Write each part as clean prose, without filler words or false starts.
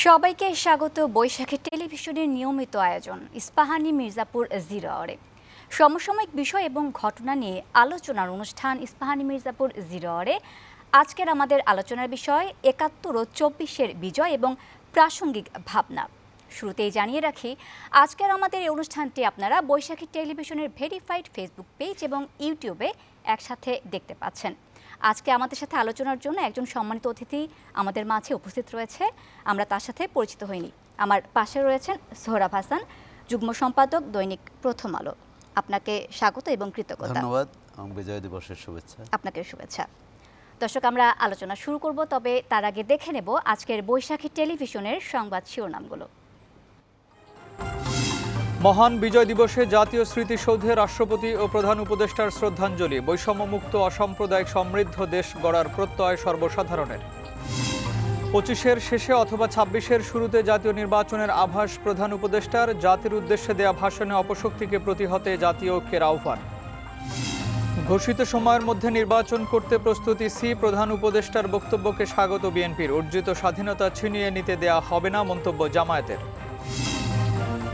সবাইকে স্বাগত বৈশাখী টেলিভিশনের নিয়মিত আয়োজন ইস্পাহানি মির্জাপুর জিরো আওয়ারে। সমসাময়িক বিষয় এবং ঘটনা নিয়ে আলোচনার অনুষ্ঠান ইস্পাহানি মির্জাপুর জিরো আওয়ারে। আজকের আমাদের আলোচনার বিষয় ৭১ ও ২৪-এর বিজয় এবং প্রাসঙ্গিক ভাবনা। শুরুতেই জানিয়ে রাখি, আজকের আমাদের এই অনুষ্ঠানটি আপনারা বৈশাখী টেলিভিশনের ভেরিফাইড ফেসবুক পেজ এবং ইউটিউবে একসাথে দেখতে পাচ্ছেন। আজকে আমাদের সাথে আলোচনার জন্য একজন সম্মানিত অতিথি আমাদের মাঝে উপস্থিত রয়েছে। আমরা তার সাথে পরিচিত হইনি। আমার পাশে রয়েছেন সোহরাব হাসান, যুগ্ম সম্পাদক, দৈনিক প্রথম আলো। আপনাকে স্বাগত এবং কৃতজ্ঞতা। ধন্যবাদ। বিজয় দিবসের শুভেচ্ছা। আপনাকে শুভেচ্ছা। দর্শক, আমরা আলোচনা শুরু করব, তবে তার আগে দেখে নেব আজকের বৈশাখী টেলিভিশনের সংবাদ শিরোনামগুলো। মহান বিজয় দিবসে জাতীয় স্মৃতিসৌধে রাষ্ট্রপতি ও প্রধান উপদেষ্টার শ্রদ্ধাঞ্জলি। বৈষম্যমুক্ত অসাম্প্রদায়িক সমৃদ্ধ দেশ গড়ার প্রত্যয় সর্বসাধারণের। ২৫-এর শেষে অথবা ২৬-এর শুরুতে জাতীয় নির্বাচনের আভাস প্রধান উপদেষ্টার। জাতির উদ্দেশ্যে দেয়া ভাষণে অপশক্তিকে প্রতিহতে জাতীয় ঐক্যের আহ্বান। ঘোষিত সময়ের মধ্যে নির্বাচন করতে প্রস্তুতি সি। প্রধান উপদেষ্টার বক্তব্যকে স্বাগত বিএনপির। অর্জিত স্বাধীনতা ছিনিয়ে নিতে দেয়া হবে না, মন্তব্য জামায়াতের।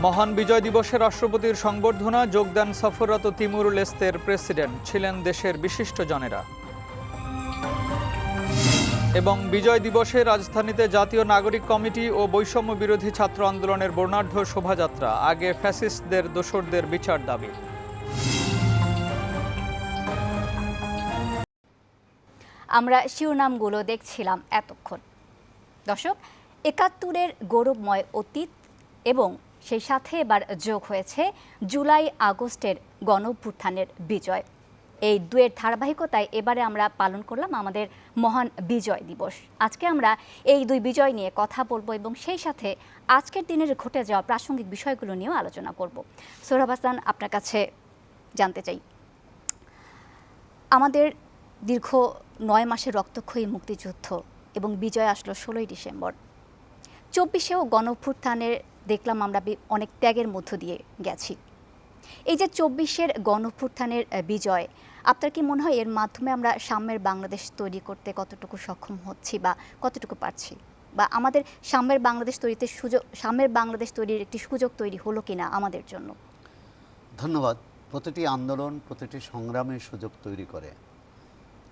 মহান বিজয় দিবসে রাষ্ট্রপতির সংবর্ধনা। যোগদান সফররত তিমুর লেস্তের প্রেসিডেন্ট, ছিলেন দেশের বিশিষ্টজনেরা। এবং বিজয় দিবসে রাজধানীতে জাতীয় নাগরিক কমিটি ও বৈষম্য বিরোধী ছাত্র আন্দোলনের বর্ণাঢ্য শোভাযাত্রা। আগে ফ্যাসিস্টদের দোসরদের বিচার দাবি। আমরা শিরোনামগুলো দেখছিলাম এতক্ষণ। দর্শক, ৭১-এর গৌরবময় অতীত এবং সেই সাথে এবার যোগ হয়েছে জুলাই আগস্টের গণঅভ্যুত্থানের বিজয়। এই দুয়ের ধারাবাহিকতায় এবারে আমরা পালন করলাম আমাদের মহান বিজয় দিবস। আজকে আমরা এই দুই বিজয় নিয়ে কথা বলবো এবং সেই সাথে আজকের দিনের ঘটে যাওয়া প্রাসঙ্গিক বিষয়গুলো নিয়েও আলোচনা করব। সোহরাব হাসান, আপনার কাছে জানতে চাই, আমাদের দীর্ঘ ৯ মাসের রক্তক্ষয়ী মুক্তিযুদ্ধ এবং বিজয় আসলো ১৬ই ডিসেম্বর। ২৪-এও গণঅভ্যুত্থানের দেখলাম আমরা অনেক ত্যাগের মধ্য দিয়ে গেছি। এই যে ২৪-এর গণঅভ্যুত্থানের বিজয়, আপনার কি মনে হয় এর মাধ্যমে আমরা সাম্যের বাংলাদেশ তৈরি করতে কতটুকু সক্ষম হচ্ছি বা কতটুকু পারছি, বা আমাদের সাম্যের বাংলাদেশ তৈরির একটি সুযোগ তৈরি হলো কিনা আমাদের জন্য? ধন্যবাদ। প্রতিটি আন্দোলন, প্রতিটি সংগ্রামের সুযোগ তৈরি করে।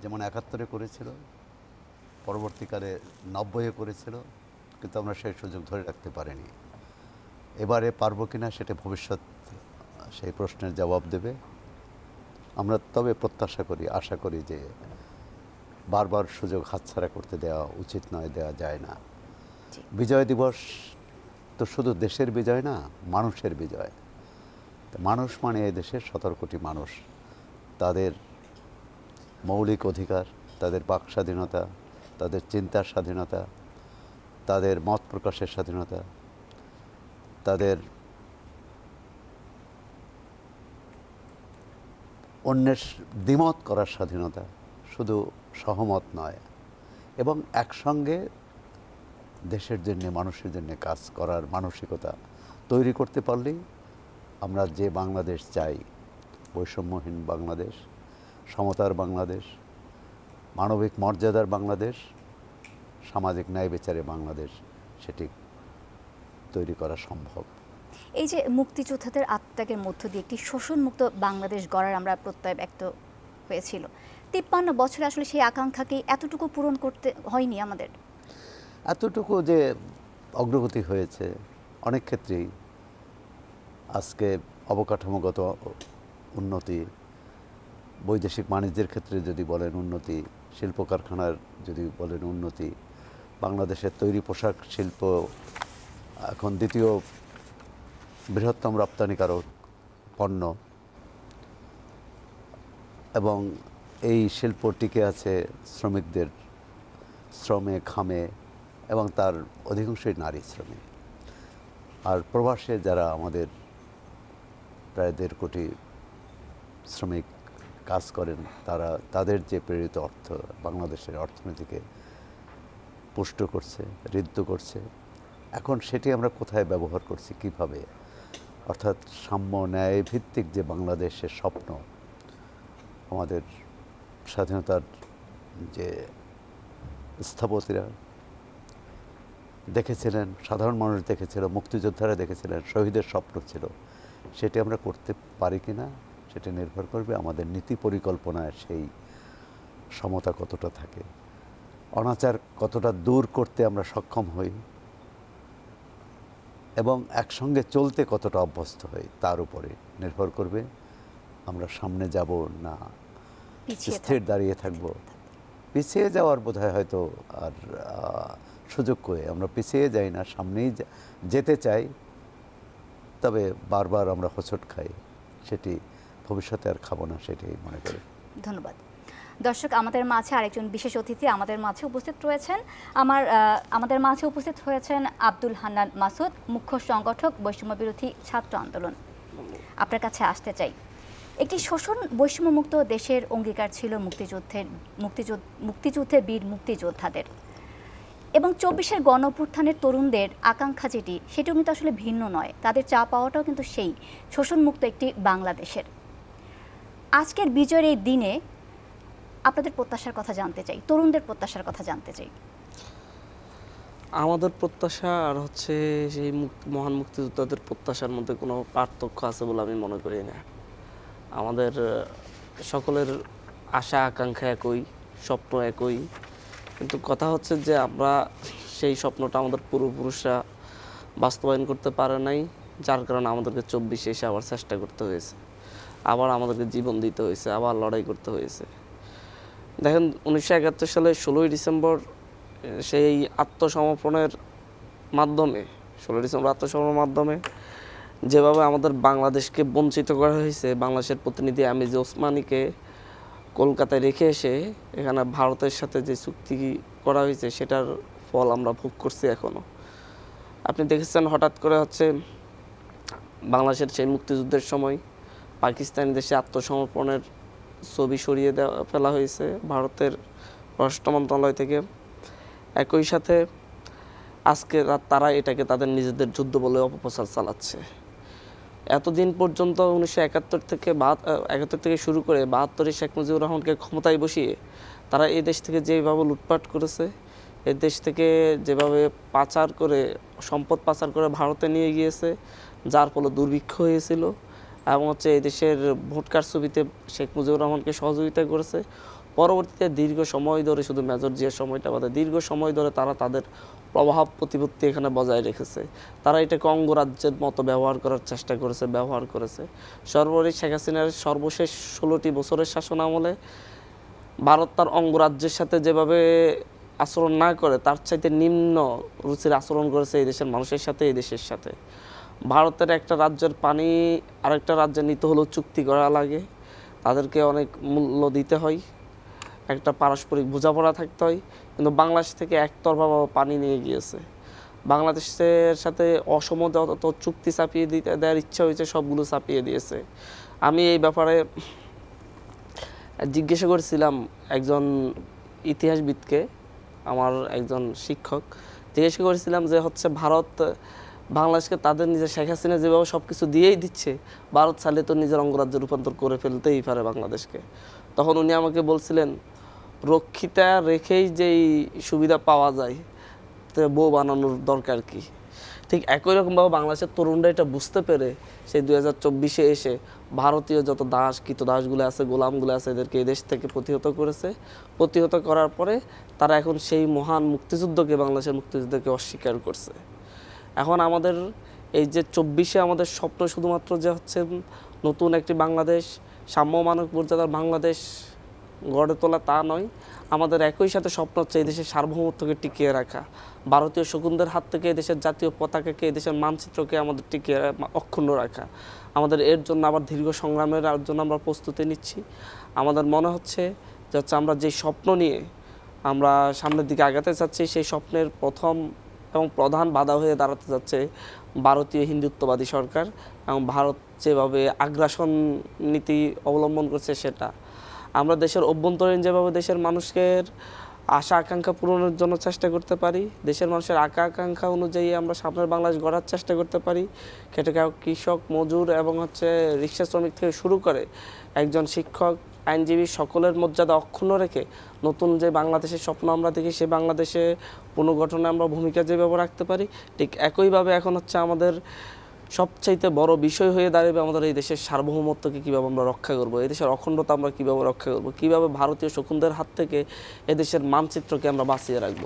যেমন ৭১-এ করেছিল, পরবর্তীকালে ৯০-এ করেছিল, কিন্তু আমরা সেই সুযোগ ধরে রাখতে পারিনি। এবারে পারবো কিনা সেটা ভবিষ্যৎ সেই প্রশ্নের জবাব দেবে। আমরা তবে প্রত্যাশা করি, আশা করি যে বারবার সুযোগ হাতছাড়া করতে দেওয়া উচিত নয়, দেওয়া যায় না। বিজয় দিবস তো শুধু দেশের বিজয় না, মানুষের বিজয়। মানুষ মানে এই দেশের ১৭ কোটি মানুষ, তাদের মৌলিক অধিকার, তাদের বাক স্বাধীনতা, তাদের চিন্তার স্বাধীনতা, তাদের মত প্রকাশের স্বাধীনতা, তাদের অন্যের দ্বিমত করার স্বাধীনতা, শুধু সহমত নয়, এবং একসঙ্গে দেশের জন্য, মানুষের জন্য কাজ করার মানসিকতা তৈরি করতে পারলেই আমরা যে বাংলাদেশ চাই, বৈষম্যহীন বাংলাদেশ, সমতার বাংলাদেশ, মানবিক মর্যাদার বাংলাদেশ, সামাজিক ন্যায় বিচারে বাংলাদেশ, সেটি তৈরি করা সম্ভব। এই যে মুক্তিযোদ্ধাদের আত্মত্যাগের মধ্য দিয়ে একটি শোষণমুক্ত বাংলাদেশ গড়ার আমরা প্রত্যয় ব্যক্ত হয়েছিল, ৫৩ বছরে আসলে সেই আকাঙ্ক্ষাকে এতটুকু পূরণ করতে হয়নি আমাদের। এতটুকু যে অগ্রগতি হয়েছে অনেক ক্ষেত্রেই, আজকে অবকাঠামোগত উন্নতি, বৈদেশিক বাণিজ্যের ক্ষেত্রে যদি বলেন উন্নতি, শিল্প কারখানার যদি বলেন উন্নতি, বাংলাদেশের তৈরি পোশাক শিল্প এখন দ্বিতীয় বৃহত্তম রপ্তানিকারক পণ্য, এবং এই শিল্প টিকে আছে শ্রমিকদের শ্রমে, ঘামে, এবং তার অধিকাংশই নারী শ্রমিক। আর প্রবাসে যারা আমাদের প্রায় ১.৫ কোটি শ্রমিক কাজ করেন, তাদের যে প্রেরিত অর্থ বাংলাদেশের অর্থনীতিকে পুষ্ট করছে, ঋদ্ধ করছে। এখন সেটি আমরা কোথায় ব্যবহার করছি, কিভাবে? অর্থাৎ সাম্য ন্যায় ভিত্তিক যে বাংলাদেশের স্বপ্ন, আমাদের স্বাধীনতার যে স্থপতিরা দেখেছিলেন, সাধারণ মানুষ দেখেছিল, মুক্তিযোদ্ধারা দেখেছিলেন, শহীদের স্বপ্ন ছিল, সেটি আমরা করতে পারি কি না সেটা নির্ভর করবে আমাদের নীতি পরিকল্পনায় সেই সমতা কতটা থাকে, অনাচার কতটা দূর করতে আমরা সক্ষম হই এবং একসঙ্গে চলতে কতটা অভ্যস্ত হই তার উপরে নির্ভর করবে আমরা সামনে যাব না পিছিয়ে স্থির দাঁড়িয়ে থাকব। পিছিয়ে যাওয়ার বোধহয় হয়তো আর সুযোগ করে আমরা পিছিয়ে যাই না, সামনেই যেতে চাই, তবে বারবার আমরা হোঁচট খাই, সেটি ভবিষ্যতে আর খাবো না সেটাই মনে করি। ধন্যবাদ। দর্শক, আমাদের মাঝে আরেকজন বিশেষ অতিথি আমাদের মাঝে উপস্থিত রয়েছেন। আমাদের মাঝে উপস্থিত হয়েছেন আব্দুল হান্নান মাসুদ, মুখ্য সংগঠক বৈষম্য বিরোধী ছাত্র আন্দোলন। আপনার কাছে আসতে চাই, একটি শোষণ বৈষম্যমুক্ত দেশের অঙ্গীকার ছিল মুক্তিযুদ্ধের বীর মুক্তিযোদ্ধাদের, এবং 24-এর গণ অভ্যুত্থানের তরুণদের আকাঙ্ক্ষা সেটিও কিন্তু আসলে ভিন্ন নয়, তাদের চা পাওয়াটাও কিন্তু সেই শোষণমুক্ত একটি বাংলাদেশের। আজকের বিজয়ের এই দিনে আপনাদের প্রত্যাশার কথা জানতে চাই, তরুণদের প্রত্যাশার কথা জানতে চাই। আমাদের প্রত্যাশা আর হচ্ছে সেই মহান মুক্তিযোদ্ধাদের প্রত্যাশার মধ্যে কোনো পার্থক্য আছে বলে আমি মনে করি না। আমাদের সকলের আশা আকাঙ্ক্ষা একই, স্বপ্ন একই, কিন্তু কথা হচ্ছে যে আমরা সেই স্বপ্নটা আমাদের পূর্বপুরুষরা বাস্তবায়ন করতে পারে নাই, যার কারণে আমাদেরকে 24-এ এসে আবার চেষ্টা করতে হয়েছে, আবার আমাদেরকে জীবন দিতে হয়েছে, আবার লড়াই করতে হয়েছে। দেখেন 1971 সালে 16ই ডিসেম্বর সেই আত্মসমর্পণের মাধ্যমে, 16 ডিসেম্বর আত্মসমর্পণের মাধ্যমে যেভাবে আমাদের বাংলাদেশকে বঞ্চিত করা হয়েছে, বাংলাদেশের প্রতিনিধি আমিজ ওসমানীকে কলকাতায় রেখে এসে এখানে ভারতের সাথে যে চুক্তি করা হয়েছে সেটার ফল আমরা ভোগ করছি এখনও। আপনি দেখেছেন হঠাৎ করে হচ্ছে বাংলাদেশের সেই মুক্তিযুদ্ধের সময় পাকিস্তানি দেশে আত্মসমর্পণের ছবি সরিয়ে ফেলা হয়েছে ভারতের পররাষ্ট্র মন্ত্রণালয় থেকে। একই সাথে আজকে তারা এটাকে তাদের নিজেদের যুদ্ধ বলে অপপ্রচার চালাচ্ছে। এতদিন পর্যন্ত 1971 থেকে শুরু করে 72-এ শেখ মুজিবুর রহমানকে ক্ষমতায় বসিয়ে তারা এই দেশ থেকে যেভাবে লুটপাট করেছে, এই দেশ থেকে যেভাবে পাচার করে সম্পদ পাচার করে ভারতে নিয়ে গিয়েছে, যার ফলে দুর্ভিক্ষ হয়েছিল, এবং হচ্ছে এই দেশের ভোট কারচুপিতে শেখ মুজিবুর রহমানকে সহযোগিতা করেছে। পরবর্তীতে দীর্ঘ সময় ধরে, শুধু মেজর জিয়ার সময়টা বাদে দীর্ঘ সময় ধরে তারা তাদের প্রভাব প্রতিপত্তি এখানে বজায় রেখেছে। তারা এটাকে অঙ্গরাজ্যের মতো ব্যবহার করার চেষ্টা করেছে। সর্বোপরি শেখ হাসিনার সর্বশেষ 16টি বছরের শাসন আমলে ভারত তার অঙ্গরাজ্যের সাথে যেভাবে আচরণ না করে তার চাইতে নিম্ন রুচির আচরণ করেছে এই দেশের মানুষের সাথে, এই দেশের সাথে। ভারতের একটা রাজ্যের পানি আরেকটা রাজ্যে নিতে হলেও চুক্তি করা লাগে, তাদেরকে অনেক মূল্য দিতে হয়, একটা পারস্পরিক বোঝাপড়া থাকতে হয়। কিন্তু বাংলাদেশ থেকে একতরফা পানি নিয়ে গিয়েছে। বাংলাদেশের সাথে অসম যত চুক্তি চাপিয়ে দেওয়ার ইচ্ছা হয়েছে সবগুলো চাপিয়ে দিয়েছে। আমি এই ব্যাপারে জিজ্ঞাসা করেছিলাম একজন ইতিহাসবিদকে, আমার একজন শিক্ষক, জিজ্ঞাসা করেছিলাম যে হচ্ছে ভারত বাংলাদেশকে তাদের নিজের শেখ হাসিনা যেভাবে সব কিছু দিয়েই দিচ্ছে, ভারত চাইলে তো নিজের অঙ্গরাজ্য রূপান্তর করে ফেলতেই পারে বাংলাদেশকে। তখন উনি আমাকে বলছিলেন, রক্ষিতা রেখেই যেই সুবিধা পাওয়া যায় তো বউ বানানোর দরকার কি। ঠিক একই রকমভাবে বাংলাদেশের তরুণরা এটা বুঝতে পেরে সেই 2024-এ এসে ভারতীয় যত কৃতদাসগুলো আছে, গোলামগুলো আছে, এদেরকে এই দেশ থেকে প্রতিহত করার পরে তারা এখন সেই মহান মুক্তিযুদ্ধকে, বাংলাদেশের মুক্তিযুদ্ধকে অস্বীকার করছে। এখন আমাদের এই যে 24-এ আমাদের স্বপ্ন শুধুমাত্র যে হচ্ছে নতুন একটি বাংলাদেশ, সাম্য মানব মর্যাদার বাংলাদেশ গড়ে তোলা, তা নয়। আমাদের একই সাথে স্বপ্ন হচ্ছে এই দেশের সার্বভৌমত্বকে টিকিয়ে রাখা, ভারতীয় শকুনদের হাত থেকে এই দেশের জাতীয় পতাকাকে, এই দেশের মানচিত্রকে আমাদের টিকিয়ে অক্ষুণ্ণ রাখা। আমাদের এর জন্য আবার দীর্ঘ সংগ্রামের জন্য আমরা প্রস্তুতি নিচ্ছি। আমাদের মনে হচ্ছে যে আমরা যে স্বপ্ন নিয়ে আমরা সামনের দিকে আগাতে চাচ্ছি, সেই স্বপ্নের প্রথম এবং প্রধান বাধা হয়ে দাঁড়াতে যাচ্ছে ভারতীয় হিন্দুত্ববাদী সরকার, এবং ভারত যেভাবে আগ্রাসন নীতি অবলম্বন করছে সেটা। আমরা দেশের অভ্যন্তরীণ যেভাবে দেশের মানুষের আশা আকাঙ্ক্ষা পূরণের জন্য চেষ্টা করতে পারি, দেশের মানুষের আকাঙ্ক্ষা অনুযায়ী আমরা সামনের বাংলাদেশ গড়ার চেষ্টা করতে পারি, খেটে খাওয়া কৃষক, মজুর এবং হচ্ছে রিক্সা শ্রমিক থেকে শুরু করে একজন শিক্ষক, আইনজীবী সকলের মর্যাদা অক্ষুণ্ণ রেখে নতুন যে বাংলাদেশের স্বপ্ন আমরা দেখি সেই বাংলাদেশে পুনর্গঠনে আমরা ভূমিকা যেভাবে রাখতে পারি, ঠিক একইভাবে এখন হচ্ছে আমাদের সবচাইতে বড় বিষয় হয়ে দাঁড়াবে আমাদের এই দেশের সার্বভৌমত্বকে কীভাবে আমরা রক্ষা করব, এই দেশের অখণ্ডতা আমরা কীভাবে রক্ষা করব, কীভাবে ভারতীয় শকুনদের হাত থেকে এদেশের মানচিত্রকে আমরা বাঁচিয়ে রাখব।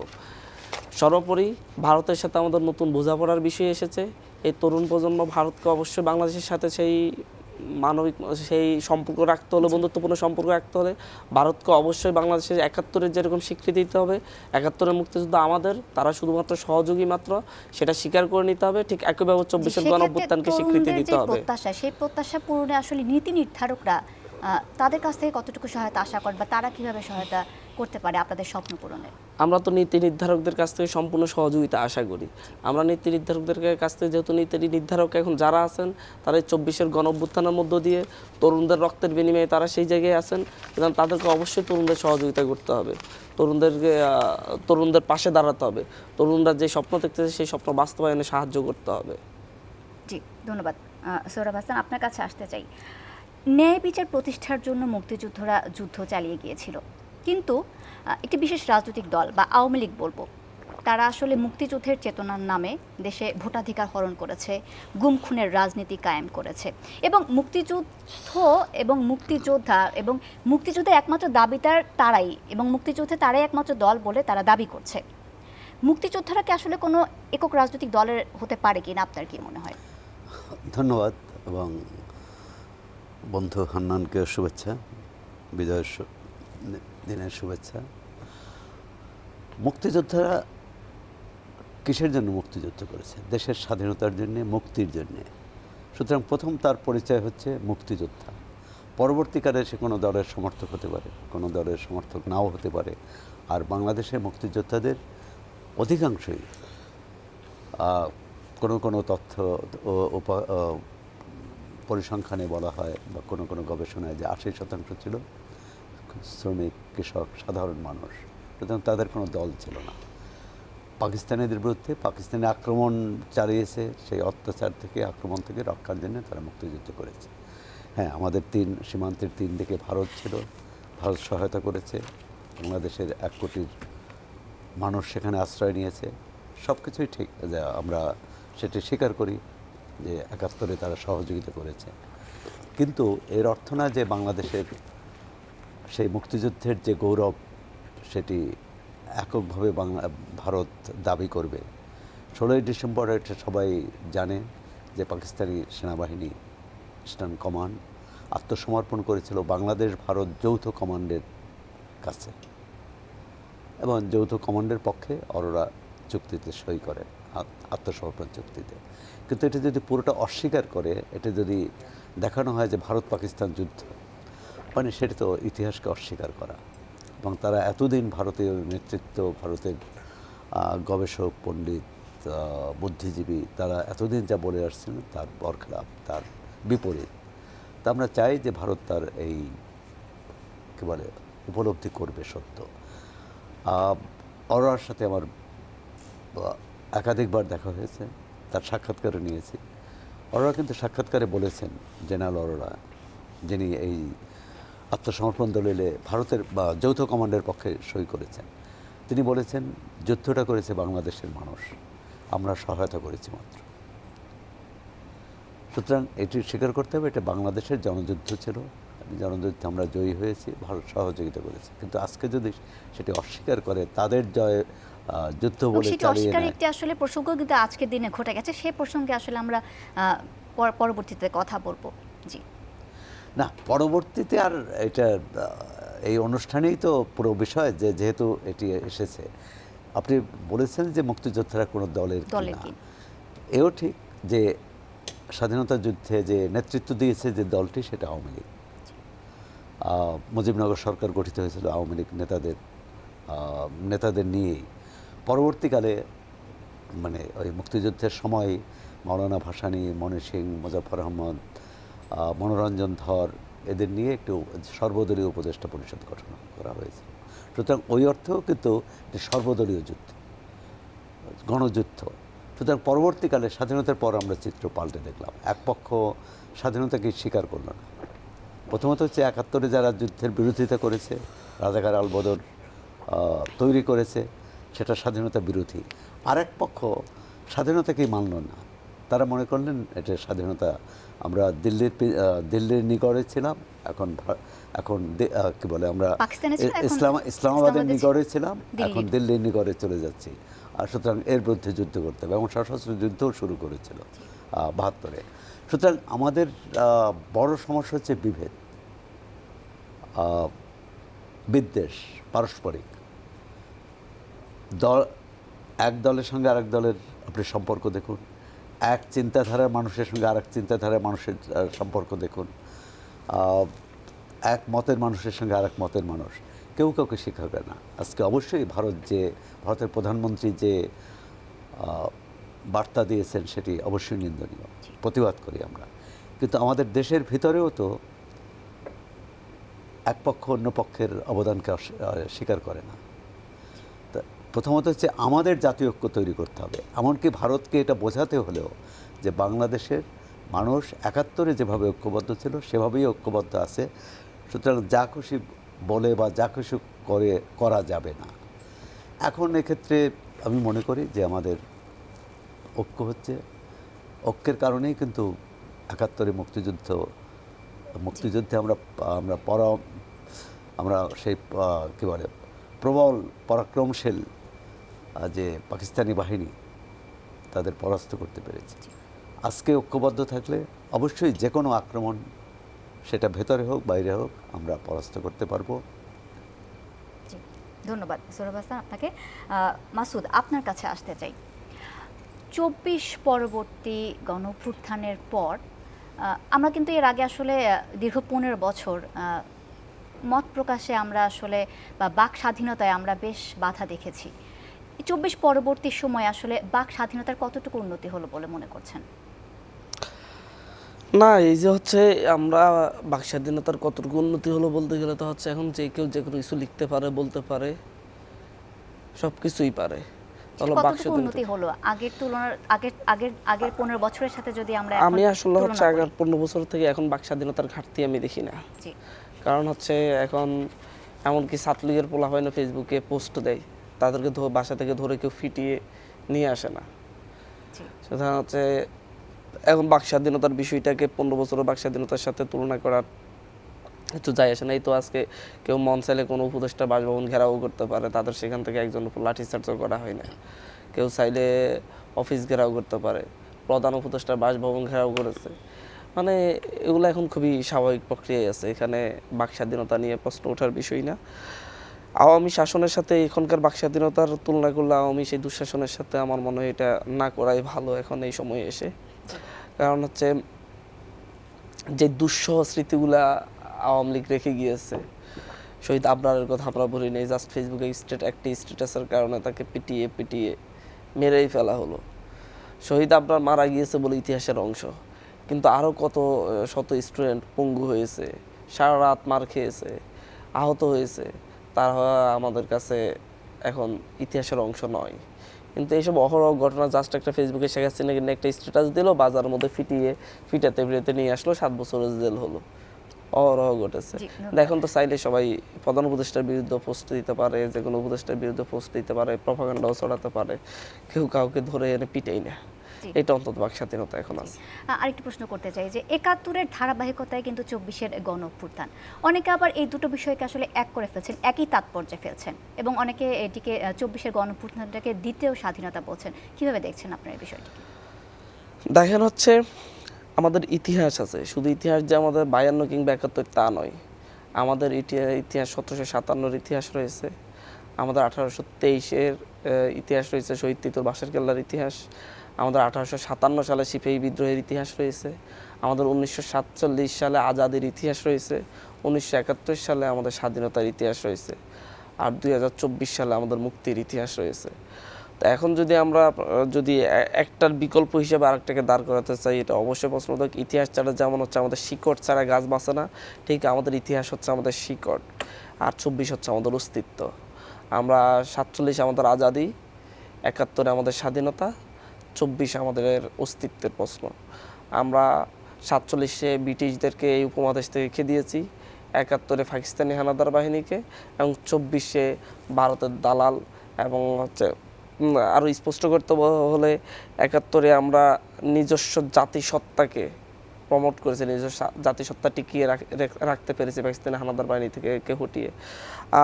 সর্বোপরি ভারতের সাথে আমাদের নতুন বোঝাপড়ার বিষয় এসেছে। এই তরুণ প্রজন্ম ভারতকে অবশ্যই বাংলাদেশের সাথে মানবিক সেই সম্পর্ক রাখতে হলে, বন্ধুত্বপূর্ণ সম্পর্ক রাখতে হলে ভারতকে অবশ্যই বাংলাদেশের ৭১-এর যেরকম স্বীকৃতি দিতে হবে, ৭১-এর মুক্তিযুদ্ধ আমাদের, তারা শুধুমাত্র সহযোগী মাত্র, সেটা স্বীকার করে নিতে হবে। ঠিক একইভাবে ২৪-এর গণঅভ্যুত্থানকে স্বীকৃতি দিতে হবে। সেই প্রত্যাশা পূরণে আসলে নীতি নির্ধারকরা তাদের কাছ থেকে কতটুকু সহায়তা আশা করেন বা তারা কিভাবে সহায়তা করতে পারে আপনাদের স্বপ্ন পূরণে? আমরা তো নীতি নির্ধারকদের কাছ থেকে সম্পূর্ণ সহযোগিতা আশা করি। আমরা নীতি নির্ধারকদের কাছ থেকে, যেহেতু নীতি নির্ধারক এখন যারা আছেন তারা ২৪-এর গণঅভ্যুত্থানের মধ্য দিয়ে তরুণদের রক্তের বিনিময়ে তারা সেই জায়গায় আছেন, এবং তাদেরকে অবশ্যই তরুণদের সহযোগিতা করতে হবে, তরুণদের পাশে দাঁড়াতে হবে, তরুণরা যে স্বপ্ন দেখতেছে সেই স্বপ্ন বাস্তবায়নে সাহায্য করতে হবে। জি, ধন্যবাদ। সোহরাব হাসান, আপনার কাছে আসতে চাই। ন্যায় বিচার প্রতিষ্ঠার জন্য মুক্তিযোদ্ধারা যুদ্ধ চালিয়ে গিয়েছিল, কিন্তু একটি বিশেষ রাজনৈতিক দল বা আওয়ামী লীগ বলবো, তারা আসলে মুক্তিযুদ্ধের চেতনার নামে দেশে ভোটাধিকার হরণ করেছে, গুম খুনের রাজনীতি কায়েম করেছে, এবং মুক্তিযুদ্ধ এবং মুক্তিযোদ্ধা এবং মুক্তিযুদ্ধের একমাত্র দাবিদার তারাই, এবং মুক্তিযুদ্ধে তারাই একমাত্র দল বলে তারা দাবি করছে। মুক্তিযোদ্ধারা কি আসলে কোনো একক রাজনৈতিক দলের হতে পারে কিনা, আপনার কি মনে হয়? ধন্যবাদ, এবং বন্ধু হান্নানকে শুভেচ্ছা, বিজয়ের দিনের শুভেচ্ছা। মুক্তিযোদ্ধারা কিসের জন্য মুক্তিযুদ্ধ করেছে? দেশের স্বাধীনতার জন্যে, মুক্তির জন্যে। সুতরাং প্রথম তার পরিচয় হচ্ছে মুক্তিযোদ্ধা। পরবর্তীকালে সে কোনো দলের সমর্থক হতে পারে, কোনো দলের সমর্থক নাও হতে পারে। আর বাংলাদেশের মুক্তিযোদ্ধাদের অধিকাংশই কোনো তথ্য ও পরিসংখ্যানে বলা হয় বা কোনো গবেষণায় যে ৮০% ছিল শ্রমিক, কৃষক, সাধারণ মানুষ। সুতরাং তাদের কোনো দল ছিল না। পাকিস্তানিদের বিরুদ্ধে পাকিস্তানি আক্রমণ চালিয়েছে, সেই অত্যাচার থেকে, আক্রমণ থেকে রক্ষার জন্য তারা মুক্তিযুদ্ধ করেছে। হ্যাঁ, আমাদের সীমান্তের ৩ দিকে ভারত ছিল, ভারত সহায়তা করেছে, বাংলাদেশের ১ কোটির মানুষ সেখানে আশ্রয় নিয়েছে। সব কিছুই ঠিক, আমরা সেটি স্বীকার করি যে ৭১-এ তারা সহযোগিতা করেছে। কিন্তু এর অর্থ না যে বাংলাদেশের সেই মুক্তিযুদ্ধের যে গৌরব সেটি এককভাবে ভারত দাবি করবে। ১৬ই ডিসেম্বর এটা সবাই জানে যে পাকিস্তানি সেনাবাহিনী, ইস্টার্ন কমান্ড আত্মসমর্পণ করেছিল বাংলাদেশ ভারত যৌথ কমান্ডের কাছে, এবং যৌথ কমান্ডের পক্ষে অরোরা চুক্তিতে সই করে, আত্মসমর্পণ চুক্তিতে। কিন্তু এটা যদি পুরোটা অস্বীকার করে, এটা যদি দেখানো হয় যে ভারত পাকিস্তান যুদ্ধ, মানে সেটা তো ইতিহাসকে অস্বীকার করা। এবং তারা এতদিন ভারতীয় নেতৃত্ব, ভারতের গবেষক, পণ্ডিত, বুদ্ধিজীবী, তারা এতদিন যা বলে আসছেন তার বরখেলাপ, তার বিপরীত। তা আমরা চাই যে ভারত তার এই কী বলে উপলব্ধি করবে সত্য। অরোরার সাথে আমার একাধিকবার দেখা হয়েছে, তার সাক্ষাৎকারও নিয়েছি। অরোরা কিন্তু সাক্ষাৎকারে বলেছেন, জেনারেল অরোরা, যিনি এই আত্মসমর্পণ দলিলে ভারতের বা যৌথ কমান্ডের পক্ষে সই করেছেন, তিনি বলেছেন যুদ্ধটা করেছে বাংলাদেশের মানুষ, আমরা সহায়তা করেছি মাত্র। সুতরাং এটি স্বীকার করতে হবে, এটা বাংলাদেশের জনযুদ্ধ ছিল, জনযুদ্ধে আমরা জয়ী হয়েছি, ভারত সহযোগিতা করেছে। কিন্তু আজকে যদি সেটি অস্বীকার করে, তাদের জয় যুদ্ধ বলে চালিয়ে নেয়, একটি আসলে প্রসঙ্গ কিন্তু আজকের দিনে ঘটে গেছে, সেই প্রসঙ্গে আসলে আমরা পরবর্তীতে কথা বলবো। জি না, পরবর্তীতে আর এটা এই অনুষ্ঠানেই তো পুরো বিষয়, যে যেহেতু এটি এসেছে। আপনি বলেছেন যে মুক্তিযোদ্ধারা কোনো দলের কি, এও ঠিক যে স্বাধীনতা যুদ্ধে যে নেতৃত্ব দিয়েছে যে দলটি, সেটা আওয়ামী লীগ। মুজিবনগর সরকার গঠিত হয়েছিল আওয়ামী লীগ নেতাদের নিয়েই। পরবর্তীকালে মানে ওই মুক্তিযুদ্ধের সময় মাওলানা ভাসানী, মনি সিং, মুজাফফর আহমদ, মনোরঞ্জন ধর, এদের নিয়ে একটু সর্বদলীয় উপদেষ্টা পরিষদ গঠন করা হয়েছে। সুতরাং ওই অর্থেও কিন্তু একটি সর্বদলীয় যুদ্ধ, গণযুদ্ধ। সুতরাং পরবর্তীকালে স্বাধীনতার পর আমরা চিত্র পাল্টে দেখলাম, এক পক্ষ স্বাধীনতাকে স্বীকার করল না, প্রথমত হচ্ছে ৭১-এ যারা যুদ্ধের বিরোধিতা করেছে, রাজাকার আলবদর তৈরি করেছে, সেটা স্বাধীনতা বিরোধী। আরেক পক্ষ স্বাধীনতাকেই মানল না, তারা মনে করলেন এটা স্বাধীনতা, আমরা দিল্লির নিকটে ছিলাম, এখন কি বলে আমরা পাকিস্তানে ছিল, এখন ইসলামাবাদের নিকটে ছিলাম, দিল্লির। এখন দিল্লির নিকটে চলে যাচ্ছি। আর সুতরাং এর বিরুদ্ধে যুদ্ধ করতে হবে, এবং সশস্ত্র যুদ্ধও শুরু করেছিল ৭২-এ। সুতরাং আমাদের বড় সমস্যা হচ্ছে বিভেদ, বিদ্বেষ, পারস্পরিক। এক দলের সঙ্গে আরেক দলের আপনি সম্পর্ক দেখুন, এক চিন্তাধারার মানুষের সঙ্গে আরেক চিন্তাধারার মানুষের সম্পর্ক দেখুন, এক মতের মানুষের সঙ্গে আরেক মতের মানুষ, কেউ কাউকে শেখাবে না। আজকে অবশ্যই ভারতের প্রধানমন্ত্রী যে বার্তা দিয়েছেন সেটি অবশ্যই নিন্দনীয়, প্রতিবাদ করি আমরা। কিন্তু আমাদের দেশের ভিতরেও তো এক পক্ষ অন্য পক্ষের অবদানকে স্বীকার করে না। তা প্রথমত হচ্ছে আমাদের জাতীয় ঐক্য তৈরি করতে হবে, এমনকি ভারতকে এটা বোঝাতে হলেও যে বাংলাদেশের মানুষ ৭১-এ যেভাবে ঐক্যবদ্ধ ছিল সেভাবেই ঐক্যবদ্ধ আছে। সুতরাং যা খুশি বলে বা যা খুশি করা যাবে না। এখন এক্ষেত্রে আমি মনে করি যে আমাদের ঐক্য হচ্ছে, ঐক্যের কারণেই কিন্তু ৭১-এ মুক্তিযুদ্ধে আমরা সেই কী বলে প্রবল পরাক্রমশীল যে পাকিস্তানি বাহিনী, তাদের পরাস্ত করতে পেরেছি। আজকে ঐক্যবদ্ধ থাকলে অবশ্যই যে কোনো আক্রমণ, সেটা ভেতরে হোক বাইরে হোক, আমরা পরাস্ত করতে পারবো। জি, ধন্যবাদ সোহরাব হাসান আপনাকে। মাসুদ, আপনার কাছে আসতে চাই। ২৪ পরবর্তী গণঅভ্যুত্থানের পর আমরা কিন্তু এর আগে আসলে দীর্ঘ ১৫ বছর মত প্রকাশে আমরা আসলে বা বাক স্বাধীনতায় আমরা বেশ বাধা দেখেছি। ২৪ পরবর্তী সময় আসলে বাক স্বাধীনতার কতটুকু উন্নতি হলো বলে মনে করছেন? না, এই যে হচ্ছে আমরা বাক স্বাধীনতার কতটুকু উন্নতি হলো বলতে গেলে তো হচ্ছে এখন যে কেউ যে কোনো কিছু লিখতে পারে, বলতে পারে, সব কিছুই পারে। তাহলে বাক কতটুকু উন্নতি হলো আগের তুলনার, আগের ১৫ বছরের সাথে যদি আমরা আমি আসলে হচ্ছে আগের ১৫ বছর থেকে এখন বাক স্বাধীনতার ঘাটতি আমি দেখি না। জি, কারণ হচ্ছে এখন এমনকি ছাত্রলীগের পোলাপাইন ফেসবুকে পোস্ট দেয়, তাদেরকে বাসা থেকে ধরে কেউ ফিটিয়ে নিয়ে আসে না। জি, সেটা হচ্ছে এখন বাক স্বাধীনতার বিষয়টাকে ১৫ বছরের বাক স্বাধীনতার সাথে তুলনা করার একটু যায় আসে না। এই তো আজকে কেউ মন চাইলে কোনো উপদেষ্টা বাসভবন ঘেরাও করতে পারে, তাদের সেখান থেকে একজনের উপর লাঠিচার্জও করা হয় না। কেউ চাইলে অফিস ঘেরাও করতে পারে, প্রধান উপদেষ্টার বাসভবন ঘেরাও করেছে। মানে এগুলো এখন খুবই স্বাভাবিক প্রক্রিয়ায় আছে, এখানে বাক স্বাধীনতা নিয়ে প্রশ্ন ওঠার বিষয় না। আওয়ামী শাসনের সাথে এখনকার বাক স্বাধীনতার তুলনা করলে আওয়ামী সেই দুঃশাসনের সাথে আমার মনে হয় এটা না করাই ভালো এখন এই সময়ে এসে। কারণ হচ্ছে যে দুঃসহ স্মৃতিগুলা আওয়ামী লীগ রেখে গিয়েছে, শহীদ আবরারের কথা আমরা বলি নেই, জাস্ট ফেসবুকে একটি স্ট্যাটাসের কারণে তাকে পিটিয়ে মেরেই ফেলা হলো। শহীদ আবরার মারা গিয়েছে বলে ইতিহাসের অংশ, কিন্তু আরও কত শত স্টুডেন্ট পঙ্গু হয়েছে, সারা রাত মার খেয়েছে, আহত হয়েছে, তারা আমাদের কাছে এখন ইতিহাসের অংশ নয়। কিন্তু এইসব অহরহ ঘটনা জাস্ট একটা ফেসবুকে শেখ হাসিনা কিনে একটা স্ট্যাটাস দিল, বাজারের মধ্যে ফিটাতে নিয়ে আসলো, ৭ বছরের জেল হলো, অহরহ ঘটেছে। এখন তো চাইলে সবাই প্রধান উপদেষ্টার বিরুদ্ধে পোস্ট দিতে পারে, যে কোনো উপদেষ্টার বিরুদ্ধে পোস্ট দিতে পারে, প্রপাগান্ডাও ছড়াতে পারে, কেউ কাউকে ধরে এনে পিটেই না। এটা অন্তত বাক স্বাধীনতা এখন আছে। আরেকটি প্রশ্ন করতে চাই যে ৭১-এর ধারাবাহিকতায় কিন্তু ২৪-এর গণঅভ্যুত্থান, অনেকে আবার এই দুটো বিষয়কে আসলে এক করে ফেলছেন, একই তাৎপর্যে ফেলছেন, এবং অনেকে এটিকে ২৪-এর গণঅভ্যুত্থানটাকে দ্বিতীয় স্বাধীনতা বলছেন। কিভাবে দেখছেন আপনার এই বিষয়টি? দেখেন হচ্ছে আমাদের ইতিহাস আছে, শুধু ইতিহাস যে আমাদের ৫২ কিংবা ৭১ তা নয়, আমাদের ইতিহাস ১৭৫৭-র ইতিহাস রয়েছে, আমাদের ১৮২৩-এর ইতিহাস রয়েছে, শহীদ তিতুর বাঁশের কেল্লার ইতিহাস, আমাদের ১৮৫৭ সালে সিপাহী বিদ্রোহের ইতিহাস রয়েছে, আমাদের ১৯৪৭ সালে আজাদের ইতিহাস রয়েছে, ১৯৭১ সালে আমাদের স্বাধীনতার ইতিহাস রয়েছে, আর ২০২৪ সালে আমাদের মুক্তির ইতিহাস রয়েছে। তো এখন যদি একটার বিকল্প হিসেবে আরেকটাকে দাঁড় করাতে চাই, এটা অবশ্যই প্রশ্নবোধক। ইতিহাস ছাড়া যেমন হচ্ছে আমাদের শিকড় ছাড়া গাছ বাঁচে না, ঠিক আমাদের ইতিহাস হচ্ছে আমাদের শিকড়, আর ২৪ হচ্ছে আমাদের অস্তিত্ব। আমরা ৪৭ আমাদের আজাদি, ৭১ আমাদের স্বাধীনতা, ২৪ আমাদের অস্তিত্বের প্রশ্ন। আমরা 47-এ ব্রিটিশদেরকে এই উপমহাদেশ থেকে খেদিয়েছি, 71-এ পাকিস্তানি হানাদার বাহিনীকে, এবং 24-এ ভারতের দালাল, এবং হচ্ছে আরও স্পষ্ট করতে হলে 71-এ আমরা নিজস্ব জাতিসত্তাকে প্রমোট করেছি, নিজস্ব জাতিসত্তা টিকিয়ে রাখতে পেরেছি পাকিস্তানি হানাদার বাহিনী থেকে হটিয়ে।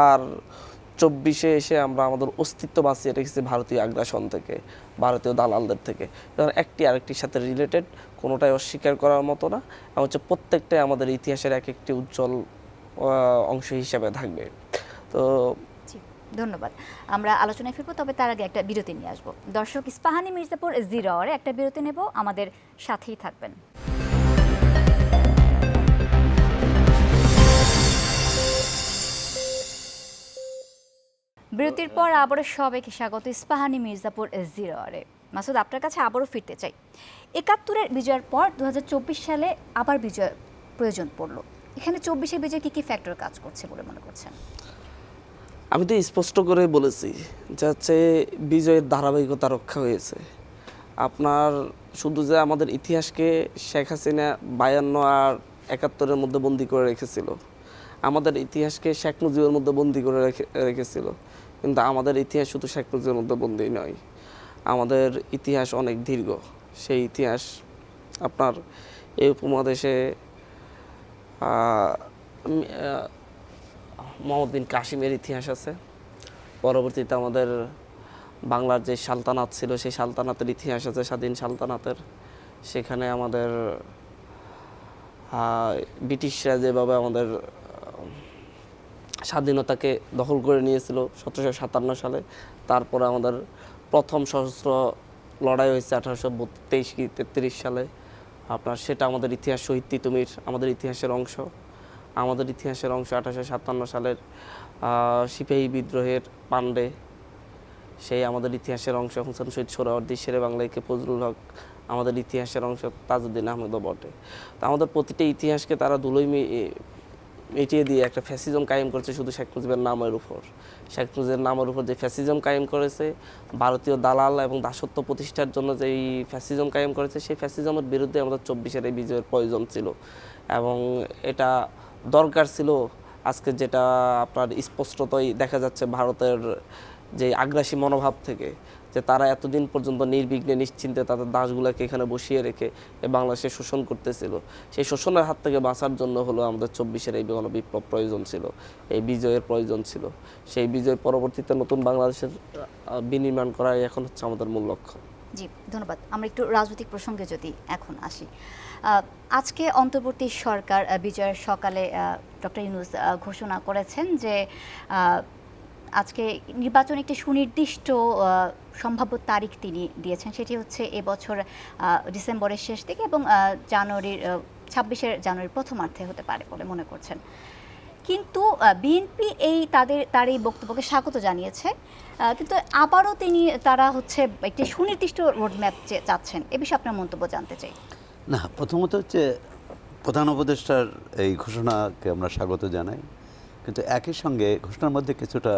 আর 24-এ এসে আমরা আমাদের অস্তিত্ব বাঁচিয়ে রেখেছি ভারতীয় আগ্রাসন থেকে, ভারতীয় দালালদের থেকে। কারণ একটি আরেকটির সাথে রিলেটেড, কোনোটাই অস্বীকার করার মতো না, এবং হচ্ছে প্রত্যেকটাই আমাদের ইতিহাসের এক একটি উজ্জ্বল অংশ হিসাবে থাকবে। তো জি, ধন্যবাদ। আমরা আলোচনায় ফিরবো, তবে তার আগে একটা বিরতি নিয়ে আসবো। দর্শক, ইস্পাহানি মির্জাপুর 0 আওয়ারে একটা বিরতি নেব, আমাদের সাথেই থাকবেন। বিরতির পর আবারও সবাইকে স্বাগত ইস্পাহানি মির্জাপুর 0 আওয়ারে। মাসুদ, আপনার কাছে আবারও ফিরতে চাই। 71-এর বিজয়ের পর 2024 সালে আবার বিজয় প্রয়োজন পড়লো। এখানে 24-এর বিজয় কি ফ্যাক্টর কাজ করছে বলে মনে করছেন? আমি তো স্পষ্ট করে বলেছি যে হচ্ছে বিজয়ের ধারাবাহিকতা রক্ষা হয়েছে। আপনার শুধু যে আমাদের ইতিহাসকে শেখ হাসিনা 52 আর 71-এর মধ্যে বন্দি করে রেখেছিল, আমাদের ইতিহাসকে শেখ মুজিবের মধ্যে বন্দি করে রেখেছিল, কিন্তু আমাদের ইতিহাস শুধু শেখ মুজিবের মধ্যে বন্দি নয়, আমাদের ইতিহাস অনেক দীর্ঘ। সেই ইতিহাস আপনার এই উপমহাদেশে মোহাম্মদ বিন কাসিমের ইতিহাস আছে। পরবর্তীতে আমাদের বাংলার যে সালতানাত ছিল সেই সালতানাতের ইতিহাস আছে, স্বাধীন সালতানাতের। সেখানে আমাদের ব্রিটিশরা যেভাবে আমাদের স্বাধীনতাকে দখল করে নিয়েছিল 1757 সালে, তারপরে আমাদের প্রথম সশস্ত্র লড়াই হয়েছে 1832 কি 33 সালে। আপনার সেটা আমাদের ইতিহাস, শহীদ তিতুমির আমাদের ইতিহাসের অংশ। আমাদের ইতিহাসের অংশ 1857 সালের সিপাহী বিদ্রোহের পাণ্ডে, সেই আমাদের ইতিহাসের অংশ। হোসেন শহীদ সোহরাওয়ার্দী, শেরে বাংলা কে ফজলুল হক আমাদের ইতিহাসের অংশ, তাজউদ্দিন আহমেদও বটে। তো আমাদের প্রতিটা ইতিহাসকে তারা ধুলোই মিটিয়ে দিয়ে একটা ফ্যাসিজম কায়েম করেছে শুধু শেখ মুজিবের নামের উপর। শেখ মুজিবের নামের উপর যে ফ্যাসিজম কায়েম করেছে, ভারতীয় দালাল এবং দাসত্ব প্রতিষ্ঠার জন্য যে এই ফ্যাসিজম কায়েম করেছে, সেই ফ্যাসিজমের বিরুদ্ধে আমাদের 24-এর এই বিজয়ের প্রয়োজন ছিল, এবং এটা দরকার ছিল। আজকে যেটা আপনার স্পষ্টতই দেখা যাচ্ছে ভারতের যে আগ্রাসী মনোভাব থেকে, যে তারা এতদিন পর্যন্ত নির্বিঘ্নে নিশ্চিন্তে তাদের দাসগুলোকে এখানে বসিয়ে রেখে এই বাংলাদেশে শোষণ করতেছিল, সেই শোষণের হাত থেকে বাঁচার জন্য হলো আমাদের 24-এর এই গণবিপ্লব প্রয়োজন ছিল, এই বিজয়ের প্রয়োজন ছিল। সেই বিজয় পরবর্তীতে নতুন বাংলাদেশের বিনির্মাণ করাই এখন হচ্ছে আমাদের মূল লক্ষ্য। জি, ধন্যবাদ। আমরা একটু রাজনৈতিক প্রসঙ্গে যদি এখন আসি, আজকে অন্তর্বর্তী সরকার বিজয়ের সকালে ডক্টর ইউনূস ঘোষণা করেছেন যে আজকে নির্বাচন একটি সুনির্দিষ্ট সম্ভাব্য তারিখ তিনি দিয়েছেন, সেটি হচ্ছে এবছর ডিসেম্বরের শেষ দিকে এবং জানুয়ারির 26 জানুয়ারির প্রথমার্ধে হতে পারে বলে মনে করছেন। কিন্তু বিএনপি তার এই বক্তব্যকে স্বাগত জানিয়েছে, কিন্তু আবারও তারা হচ্ছে একটি সুনির্দিষ্ট রোডম্যাপ চাচ্ছেন। এ বিষয়ে আপনার মন্তব্য জানতে চাই। না, প্রথমত হচ্ছে প্রধান উপদেষ্টার এই ঘোষণাকে আমরা স্বাগত জানাই, কিন্তু একই সঙ্গে ঘোষণার মধ্যে কিছুটা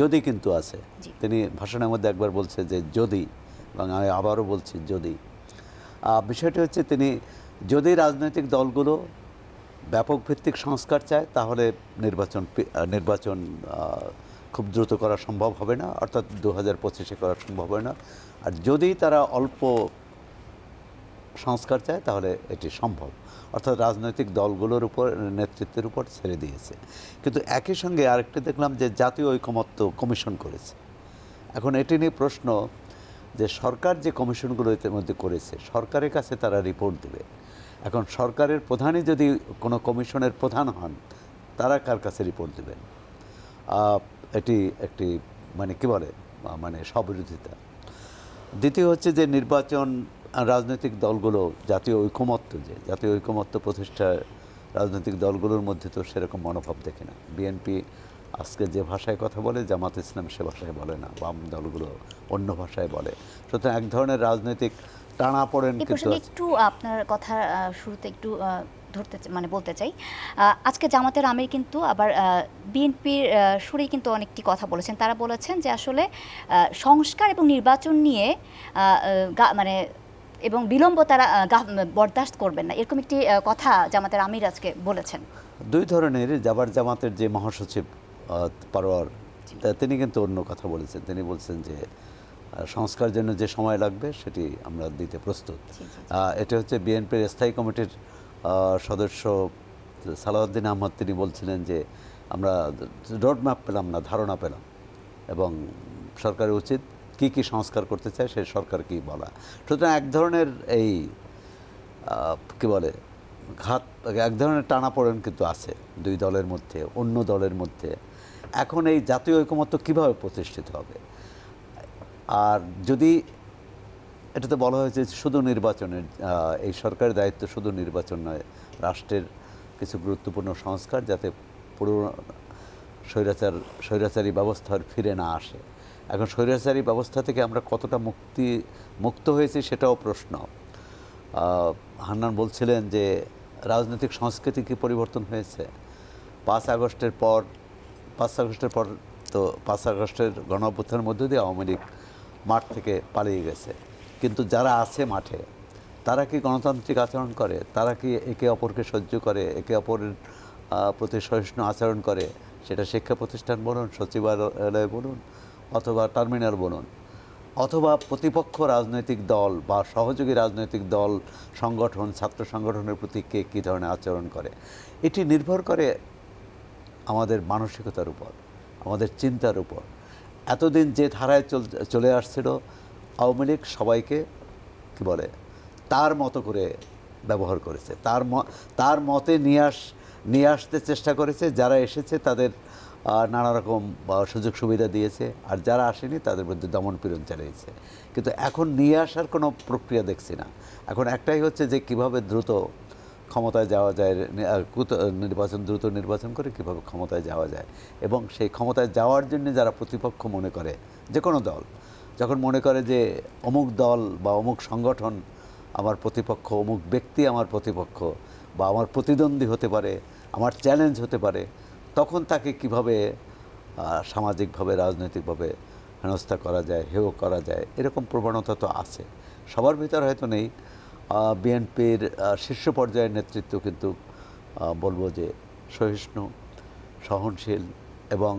যদি কিন্তু আছে। তিনি ভাষণের মধ্যে একবার বলছে যে যদি, এবং আমি আবারও বলছি যদি। বিষয়টি হচ্ছে তিনি যদি রাজনৈতিক দলগুলো ব্যাপক ভিত্তিক সংস্কার চায়, তাহলে নির্বাচন খুব দ্রুত করা সম্ভব হবে না, অর্থাৎ 2025-এ করা সম্ভব হবে না। আর যদি তারা অল্প সংস্কার চায় তাহলে এটি সম্ভব, অর্থাৎ রাজনৈতিক দলগুলোর উপর, নেতৃত্বের উপর ছেড়ে দিয়েছে। কিন্তু একই সঙ্গে আরেকটি দেখলাম যে জাতীয় ঐকমত্য কমিশন করেছে। এখন এটি নিয়ে প্রশ্ন যে সরকার যে কমিশনগুলো এর মধ্যে করেছে, সরকারের কাছে তারা রিপোর্ট দেবে। এখন সরকারের প্রধানই যদি কোনো কমিশনের প্রধান হন, তারা কার কাছে রিপোর্ট দেবেন? এটি একটি মানে কী বলে, মানে স্ববিরোধিতা। দ্বিতীয় হচ্ছে যে নির্বাচন, রাজনৈতিক দলগুলো জাতীয় ঐকমত্য প্রতিষ্ঠার রাজনৈতিক দলগুলোর মধ্যে তো সেরকম মনোভাব দেখে না। বিএনপি আজকে যে ভাষায় কথা বলে, জামাত ইসলাম সে ভাষায় বলে না, বাম দলগুলো অন্য ভাষায় বলে। সুতরাং এক ধরনের রাজনৈতিক টানাপোড়েন কিন্তু। একটু আপনার কথা শুরুতে একটু বলতে চাই, আজকে জামাতের আমির কিন্তু আবার বিএনপির সুরেই কিন্তু অনেকটি কথা বলেছেন। তারা বলেছেন যে আসলে সংস্কার এবং নির্বাচন নিয়ে এবং বিলম্ব তারা বরদাস্ত করবেন না, এরকম একটি কথা জামাতের আমির আজকে বলেছেন। দুই ধরনের জামাতের যে মহাসচিব পারোয়ার, তিনি কিন্তু অন্য কথা বলেছেন। তিনি বলছেন যে সংস্কার জন্য যে সময় লাগবে সেটি আমরা দিতে প্রস্তুত। এটা হচ্ছে বিএনপির স্থায়ী কমিটির সদস্য সালাউদ্দিন আহমদ, তিনি বলছিলেন যে আমরা রোড ম্যাপ পেলাম না, ধারণা পেলাম, এবং সরকারের উচিত কি কি সংস্কার করতে চায় সেই সরকার কি বলা। সুতরাং এক ধরনের এই কী বলে ঘাত, এক ধরনের টানাপোড়েন কিন্তু আছে দুই দলের মধ্যে, অন্য দলের মধ্যে। এখন এই জাতীয় ঐকমত্য কীভাবে প্রতিষ্ঠিত হবে? আর যদি এটাতে বলা হয়েছে শুধু নির্বাচনের, এই সরকারের দায়িত্ব শুধু নির্বাচন নয়, রাষ্ট্রের কিছু গুরুত্বপূর্ণ সংস্কার যাতে পুরো স্বৈরাচারী ব্যবস্থার ফিরে না আসে। এখন স্বৈরাচারী ব্যবস্থা থেকে আমরা কতটা মুক্ত হয়েছি সেটাও প্রশ্ন। হান্নান বলছিলেন যে রাজনৈতিক সংস্কৃতি কি পরিবর্তন হয়েছে 5 আগস্টের পর? 5 আগস্টের পর তো 5 আগস্টের গণঅভ্যুত্থানের মধ্য দিয়ে আওয়ামী লীগ মাঠ থেকে পালিয়ে গেছে, কিন্তু যারা আছে মাঠে তারা কি গণতান্ত্রিক আচরণ করে? তারা কি একে অপরকে সহ্য করে, একে অপরের প্রতি সহিষ্ণু আচরণ করে? সেটা শিক্ষা প্রতিষ্ঠান বলুন, সচিবালয় বলুন, অথবা টার্মিনাল বলুন, অথবা প্রতিপক্ষ রাজনৈতিক দল বা সহযোগী রাজনৈতিক দল, সংগঠন, ছাত্র সংগঠনের প্রতি কে কী ধরনের আচরণ করে। এটি নির্ভর করে আমাদের মানসিকতার উপর, আমাদের চিন্তার উপর। এতদিন যে ধারায় চলে আসছিল, আওয়ামী লীগ সবাইকে কী বলে তার মতো করে ব্যবহার করেছে, তার মতে নিয়ে আসতে চেষ্টা করেছে। যারা এসেছে তাদের নানা রকম সুযোগ সুবিধা দিয়েছে, আর যারা আসেনি তাদের মধ্যে দমনপীড়ন চালিয়েছে। কিন্তু এখন নিয়ে আসার কোনো প্রক্রিয়া দেখছি না। এখন একটাই হচ্ছে যে কিভাবে দ্রুত ক্ষমতায় যাওয়া যায়, দ্রুত নির্বাচন করে কিভাবে ক্ষমতায় যাওয়া যায়। এবং সেই ক্ষমতায় যাওয়ার জন্য যারা প্রতিপক্ষ মনে করে, যে কোনো দল যখন মনে করে যে অমুক দল বা অমুক সংগঠন আমার প্রতিপক্ষ, অমুক ব্যক্তি আমার প্রতিপক্ষ বা আমার প্রতিদ্বন্দ্বী হতে পারে, আমার চ্যালেঞ্জ হতে পারে, তখন তাকে কিভাবে সামাজিকভাবে, রাজনৈতিকভাবে হেনস্থা করা যায়, হেয় করা যায়, এরকম প্রবণতা তো আছে। সবার ভিতর হয়তো নেই। বিএনপির শীর্ষ পর্যায়ের নেতৃত্ব কিন্তু বলবো যে সহিষ্ণু, সহনশীল এবং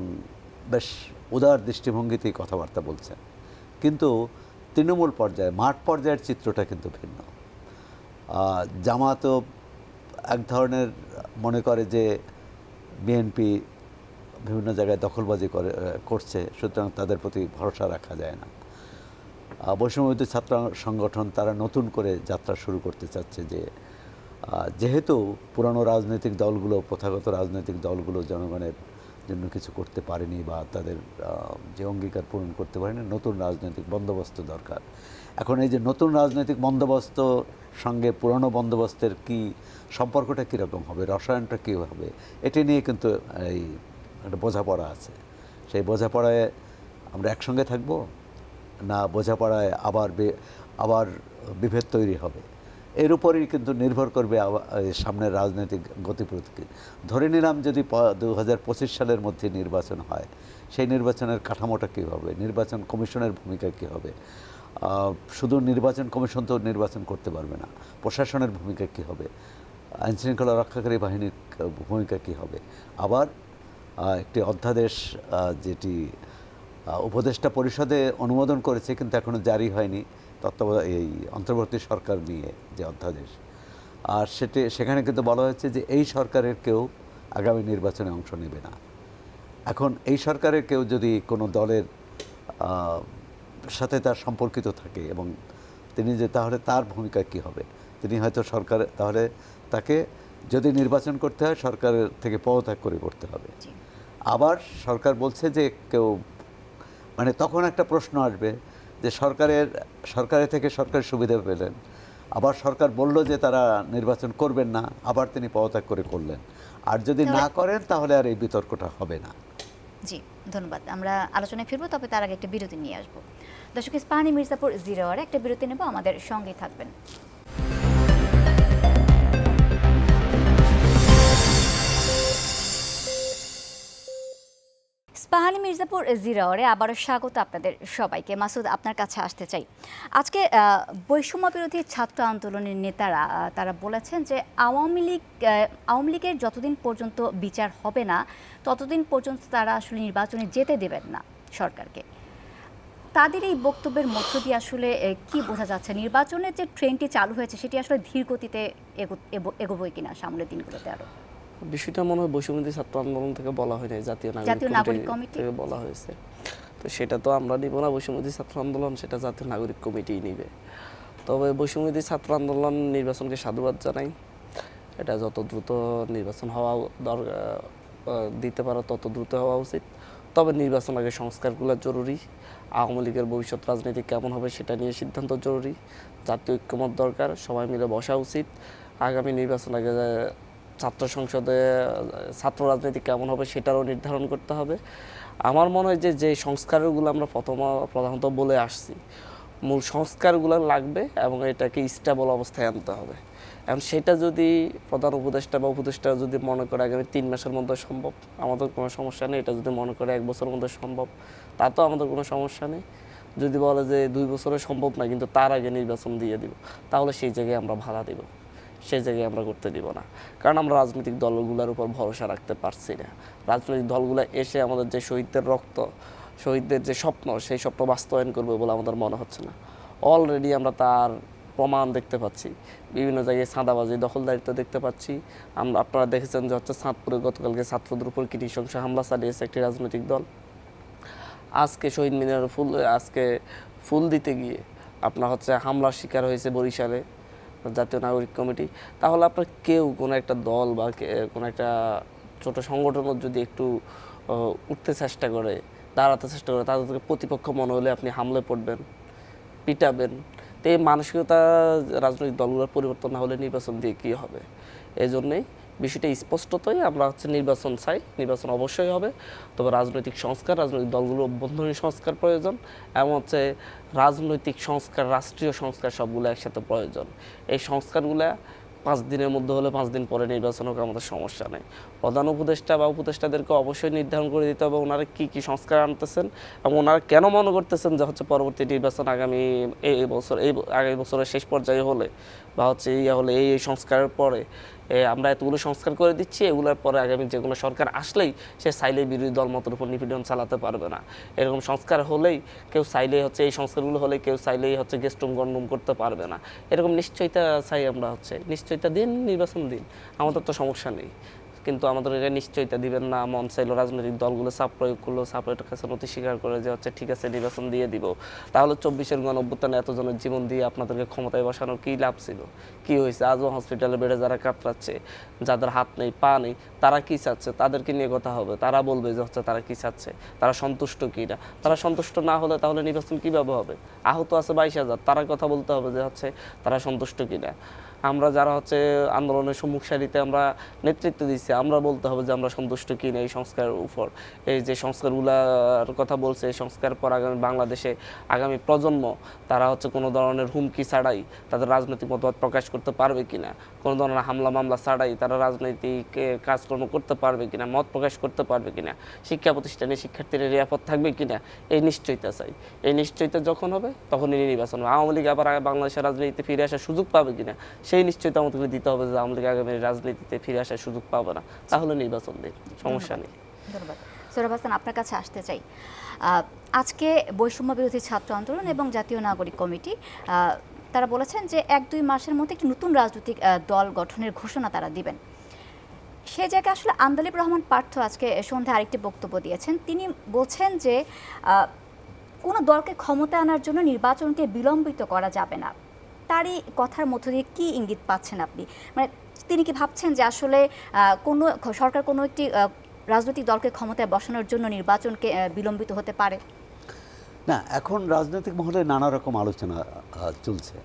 বেশ উদার দৃষ্টিভঙ্গিতেই কথাবার্তা বলছেন। কিন্তু তৃণমূল পর্যায়ে, মাঠ পর্যায়ের চিত্রটা কিন্তু ভিন্ন। জামাতও এক ধরনের মনে করে যে বিএনপি বিভিন্ন জায়গায় দখলবাজি করছে, সুতরাং তাদের প্রতি ভরসা রাখা যায় না। বৈষম্যবিরোধী ছাত্র সংগঠন তারা নতুন করে যাত্রা শুরু করতে চাচ্ছে যে যেহেতু পুরানো রাজনৈতিক দলগুলো, প্রথাগত রাজনৈতিক দলগুলো জনগণের জন্য কিছু করতে পারেনি বা তাদের যে অঙ্গীকার পূরণ করতে পারেনি, নতুন রাজনৈতিক বন্দোবস্ত দরকার। এখন এই যে নতুন রাজনৈতিক বন্দোবস্ত সঙ্গে পুরানো বন্দোবস্তের কি সম্পর্কটা কীরকম হবে, রসায়নটা কী হবে, এটি নিয়ে কিন্তু এই একটা বোঝাপড়া আছে। সেই বোঝাপড়ায় আমরা একসঙ্গে থাকব না বোঝাপড়ায় আবার বিভেদ তৈরি হবে, এর উপরই কিন্তু নির্ভর করবে সামনের রাজনৈতিক গতিপ্রকৃতি। ধরে নিলাম যদি 2025 সালের মধ্যে নির্বাচন হয়, সেই নির্বাচনের কাঠামোটা কী হবে, নির্বাচন কমিশনের ভূমিকা কী হবে। শুধু নির্বাচন কমিশন তো নির্বাচন করতে পারবে না, প্রশাসনের ভূমিকা কী হবে, আইনশৃঙ্খলা রক্ষাকারী বাহিনীর ভূমিকা কী হবে। আবার একটি অধ্যাদেশ যেটি উপদেষ্টা পরিষদে অনুমোদন করেছে কিন্তু এখনও জারি হয়নি, এই অন্তর্বর্তী সরকার নিয়ে যে অধ্যাদেশ, আর সেখানে কিন্তু বলা হয়েছে যে এই সরকারের কেউ আগামী নির্বাচনে অংশ নেবে না। এখন এই সরকারের কেউ যদি কোনো দলের সাথে তার সম্পর্কিত থাকে এবং তিনি যে, তাহলে তার ভূমিকা কী হবে। তিনি হয়তো তাহলে তাকে যদি নির্বাচন করতে হয় সরকারের থেকে পদত্যাগ করে করতে হবে। আবার সরকার বলছে যে কেউ, মানে তখন একটা প্রশ্ন আসবে যে সরকারের থেকে সরকারি সুবিধা পেলেন, আবার সরকার বলল যে তারা নির্বাচন করবেন না, আবার তিনি পদত্যাগ করে করলেন। আর যদি না করেন তাহলে আর এই বিতর্কটা হবে না। জি, ধন্যবাদ। আমরা আলোচনায় ফিরবো, তবে তার আগে একটা বিরতি নিয়ে আসবো। দর্শক, ইস্পাহানি মির্জাপুর 0 আওয়ারে একটা বিরতি নেব, আমাদের সঙ্গেই থাকবেন। ইস্পাহানি মির্জাপুর জিরাওরে আবারও স্বাগত আপনাদের সবাইকে। মাসুদ, আপনার কাছে আসতে চাই। আজকে বৈষম্য বিরোধী ছাত্র আন্দোলনের নেতারা তারা বলেছেন যে আওয়ামী লীগের যতদিন পর্যন্ত বিচার হবে না ততদিন পর্যন্ত তারা আসলে নির্বাচনে যেতে দেবেন না সরকারকে। তাদের এই বক্তব্যের মধ্য দিয়ে আসলে কি বোঝা যাচ্ছে, নির্বাচনের যে ট্রেনটি চালু হয়েছে সেটি আসলে ধীর গতিতে এগোবই কিনা সামনের দিনগুলোতে? আরও বিষয়টা মনে হয় বৈষম্যবিরোধী ছাত্র আন্দোলন থেকে বলা হয় নাই, জাতীয় নাগরিক কমিটি থেকে বলা হয়েছে। তো সেটা তো আমরা নিব না বৈষম্যবিরোধী ছাত্র আন্দোলন, সেটা জাতীয় নাগরিক কমিটিই নিবে। তবে বৈষম্যবিরোধী ছাত্র আন্দোলন নির্বাচনকে সাধুবাদ জানাই। এটা যত দ্রুত নির্বাচন হওয়া দিতে পারো তত দ্রুত হওয়া উচিত। তবে নির্বাচন আগে সংস্কারগুলো জরুরি। আওয়ামী লীগের ভবিষ্যৎ রাজনীতি কেমন হবে সেটা নিয়ে সিদ্ধান্ত জরুরি। জাতীয় ঐক্যমত দরকার, সবাই মিলে বসা উচিত। আগামী নির্বাচন আগে ছাত্র সংসদে ছাত্র রাজনীতি কেমন হবে সেটারও নির্ধারণ করতে হবে। আমার মনে হয় যে সংস্কারগুলো আমরা প্রধানত বলে আসছি, মূল সংস্কারগুলো লাগবে এবং এটাকে স্টেবল অবস্থায় আনতে হবে। এবং সেটা যদি প্রধান উপদেষ্টা বা উপদেষ্টা যদি মনে করে আগামী 3 মাসের মধ্যে সম্ভব, আমাদের কোনো সমস্যা নেই। এটা যদি মনে করে 1 বছরের মধ্যে সম্ভব, তাতেও আমাদের কোনো সমস্যা নেই। যদি বলে যে 2 বছরে সম্ভব না কিন্তু তার আগে নির্বাচন দিয়ে দিব, তাহলে সেই জায়গায় আমরা বাধা দিব, সেই জায়গায় আমরা করতে দিব না। কারণ আমরা রাজনৈতিক দলগুলোর উপর ভরসা রাখতে পারছি না। রাজনৈতিক দলগুলো এসে আমাদের যে শহীদদের রক্ত, শহীদদের যে স্বপ্ন, সেই স্বপ্ন বাস্তবায়ন করবে বলে আমাদের মনে হচ্ছে না। অলরেডি আমরা তার প্রমাণ দেখতে পাচ্ছি, বিভিন্ন জায়গায় চাঁদাবাজি, দখলদারিত্ব দেখতে পাচ্ছি। আপনারা দেখেছেন যে চাঁদপুরে গতকালকে ছাত্রদের উপর কি নৃশংস হামলা চালিয়েছে একটি রাজনৈতিক দল। আজকে শহীদ মিনারে ফুল দিতে গিয়ে আপনার হামলার শিকার হয়েছে বরিশালে জাতীয় নাগরিক কমিটি। তাহলে আপনার কেউ কোনো একটা দল বা কোনো একটা ছোট সংগঠনের যদি একটু উঠতে চেষ্টা করে, দাঁড়াতে চেষ্টা করে, তাদেরকে প্রতিপক্ষ মনে হলে আপনি হামলে পড়বেন, পিটাবেন। তো এই মানসিকতা রাজনৈতিক দলগুলোর পরিবর্তন না হলে নির্বাচন দিয়ে কী হবে? এই জন্যেই বিষয়টা স্পষ্টতই আমরা নির্বাচন চাই, নির্বাচন অবশ্যই হবে। তবে রাজনৈতিক দলগুলো অভ্যন্তরীণ সংস্কার প্রয়োজন এবং রাজনৈতিক সংস্কার, রাষ্ট্রীয় সংস্কার সবগুলো একসাথে প্রয়োজন। এই সংস্কারগুলো 5 দিনের মধ্যে হলে 5 দিন পরে নির্বাচন হোক, আমাদের সমস্যা নেই। প্রধান উপদেষ্টা বা উপদেষ্টাদেরকে অবশ্যই নির্ধারণ করে দিতে হবে ওনারা কী কী সংস্কার আনতেছেন এবং ওনারা কেন মনে করতেছেন যে পরবর্তী নির্বাচন আগামী বছরের শেষ পর্যায়ে হলে বা হলে এই সংস্কারের পরে আমরা এতগুলো সংস্কার করে দিচ্ছি, এগুলোর পরে আগামী যেগুলো সরকার আসলেই সে চাইলেই বিরোধী দল মতের উপর নিপীড়ন চালাতে পারবে না। এরকম সংস্কার হলেই কেউ চাইলেই এই সংস্কারগুলো হলে কেউ চাইলেই গেস্টরুম গণরুম করতে পারবে না। এরকম নিশ্চয়তা চাই আমরা, নিশ্চয়তা দিন, নির্বাচন দিন, আমাদের তো সমস্যা নেই। কিন্তু আমাদের এটা নিশ্চয়তা দিবেন না। মন চাইলো রাজনৈতিক দলগুলো চাপ প্রয়োগ করলো, চাপের কাছে নথি স্বীকার করে যে ঠিক আছে নির্বাচন দিয়ে দিব। তাহলে 24-এর গণঅভ্যুত্থানে এতজনের জীবন দিয়ে আপনাদেরকে ক্ষমতায় বসানোর কী লাভ ছিল? কি হয়েছে? আজও হসপিটালে বেড়ে যারা কাতরাচ্ছে, যাদের হাত নেই পা নেই, তারা কি চাচ্ছে? তাদেরকে নিয়ে কথা হবে, তারা বলবে যে তারা কি চাচ্ছে, তারা সন্তুষ্ট কি না। তারা সন্তুষ্ট না হলে তাহলে নির্বাচন কীভাবে হবে? আহত আছে 22,000, তারা কথা বলতে হবে যে তারা সন্তুষ্ট কি না। আমরা যারা আন্দোলনের সম্মুখ সারিতে আমরা নেতৃত্ব দিচ্ছি, আমরা বলতে হবে যে আমরা সন্তুষ্ট কি না এই সংস্কারের উপর। এই যে সংস্কারগুলোর কথা বলছে, এই সংস্কার পর আগামী বাংলাদেশে আগামী প্রজন্ম তারা কোনো ধরনের হুমকি ছাড়াই তাদের রাজনৈতিক মতবাদ প্রকাশ করতে পারবে কিনা, কোনো ধরনের হামলা মামলা ছাড়াই তারা রাজনৈতিক কাজকর্ম করতে পারবে কিনা, মত প্রকাশ করতে পারবে কিনা, শিক্ষা প্রতিষ্ঠানে শিক্ষার্থীরা নিরাপদ থাকবে কিনা, এই নিশ্চয়তা চাই। এই নিশ্চয়তা যখন হবে তখনই নির্বাচন হবে। আওয়ামী লীগ আবার বাংলাদেশের রাজনীতিতে ফিরে আসার সুযোগ পাবে কিনা সেই নিশ্চয়তা আমাদেরকে দিতে হবে যে আওয়ামী লীগ আগামী রাজনীতিতে ফিরে আসার সুযোগ পাবে না, তাহলে নির্বাচন দিন, সমস্যা নেই। ধন্যবাদ। সোহরাব হাসান, আপনার কাছে আসতে চাই। আজকে বৈষম্য বিরোধী ছাত্র আন্দোলন এবং জাতীয় নাগরিক কমিটি তারা বলেছেন যে 1-2 মাসের মধ্যে একটি নতুন রাজনৈতিক দল গঠনের ঘোষণা তারা দিবেন। সে জায়গায় আসলে আন্দালিব রহমান পার্থ আজকে সন্ধ্যায় আরেকটি বক্তব্য দিয়েছেন। তিনি বলছেন যে কোনো দলকে ক্ষমতা আনার জন্য নির্বাচনকে বিলম্বিত করা যাবে না। তারই কথার মধ্য দিয়ে কী ইঙ্গিত পাচ্ছেন আপনি? মানে তিনি কি ভাবছেন যে আসলে কোনো সরকার কোনো একটি রাজনৈতিক দলকে ক্ষমতায় বসানোর জন্য নির্বাচনকে বিলম্বিত হতে পারে? না, এখন রাজনৈতিক মহলে নানা রকম আলোচনা চলছে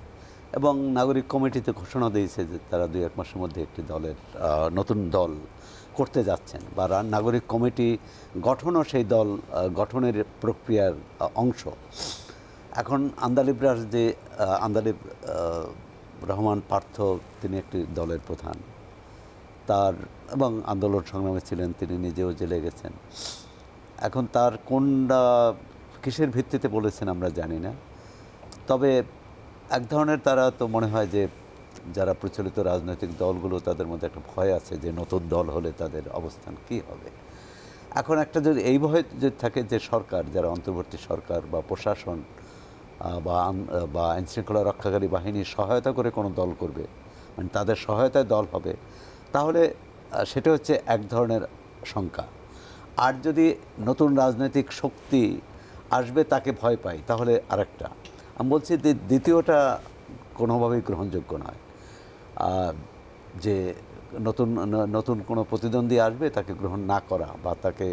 এবং নাগরিক কমিটিতে ঘোষণা দিয়েছে যে তারা 2-1 মাসের মধ্যে একটি দলের নতুন দল করতে যাচ্ছেন বা নাগরিক কমিটি গঠনও সেই দল গঠনের প্রক্রিয়ার অংশ। এখন আন্দালিব রহমান পার্থ তিনি একটি দলের প্রধান, তার এবং আন্দোলন সংগ্রামে ছিলেন, তিনি নিজেও জেলে গেছেন। এখন তার কোন কিসের ভিত্তিতে বলেছেন আমরা জানি না। তবে এক ধরনের তারা তো মনে হয় যে যারা প্রচলিত রাজনৈতিক দলগুলো তাদের মধ্যে একটা ভয় আছে যে নতুন দল হলে তাদের অবস্থান কি হবে। এখন একটা যদি এই ভয় যদি থাকে যে সরকার, যারা অন্তর্বর্তী সরকার বা প্রশাসন বা আইনশৃঙ্খলা রক্ষাকারী বাহিনীর সহায়তা করে কোনো দল করবে, মানে তাদের সহায়তায় দল হবে, তাহলে সেটা হচ্ছে এক ধরনের শঙ্কা। আর যদি নতুন রাজনৈতিক শক্তি আসবে তাকে ভয় পাই, তাহলে আরেকটা। আমি বলছি দ্বিতীয়টা কোনোভাবেই গ্রহণযোগ্য নয়, যে নতুন কোনো প্রতিদ্বন্দ্বী আসবে তাকে গ্রহণ না করা বা তাকে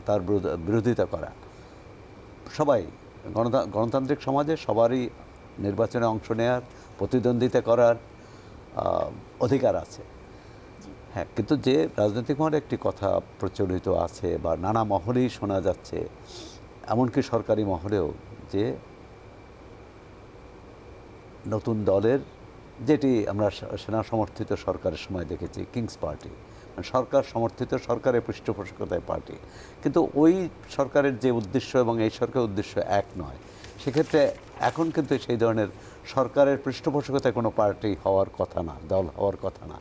তার বিরোধিতা করা। সবাই গণতান্ত্রিক সমাজে সবারই নির্বাচনে অংশ নেওয়ার, প্রতিদ্বন্দ্বিতা করার অধিকার আছে। হ্যাঁ, কিন্তু যে রাজনৈতিক মহলে একটি কথা প্রচলিত আছে বা নানা মহলেই শোনা যাচ্ছে, এমনকি সরকারি মহলেও, যে নতুন দলের, যেটি আমরা সেনা সমর্থিত সরকারের সময় দেখেছি, কিংস পার্টি, মানে সরকার সমর্থিত, সরকারের পৃষ্ঠপোষকতায় পার্টি, কিন্তু ওই সরকারের যে উদ্দেশ্য এবং এই সরকারের উদ্দেশ্য এক নয়। সেক্ষেত্রে এখন কিন্তু সেই ধরনের সরকারের পৃষ্ঠপোষকতায় কোনো পার্টি হওয়ার কথা না, দল হওয়ার কথা না।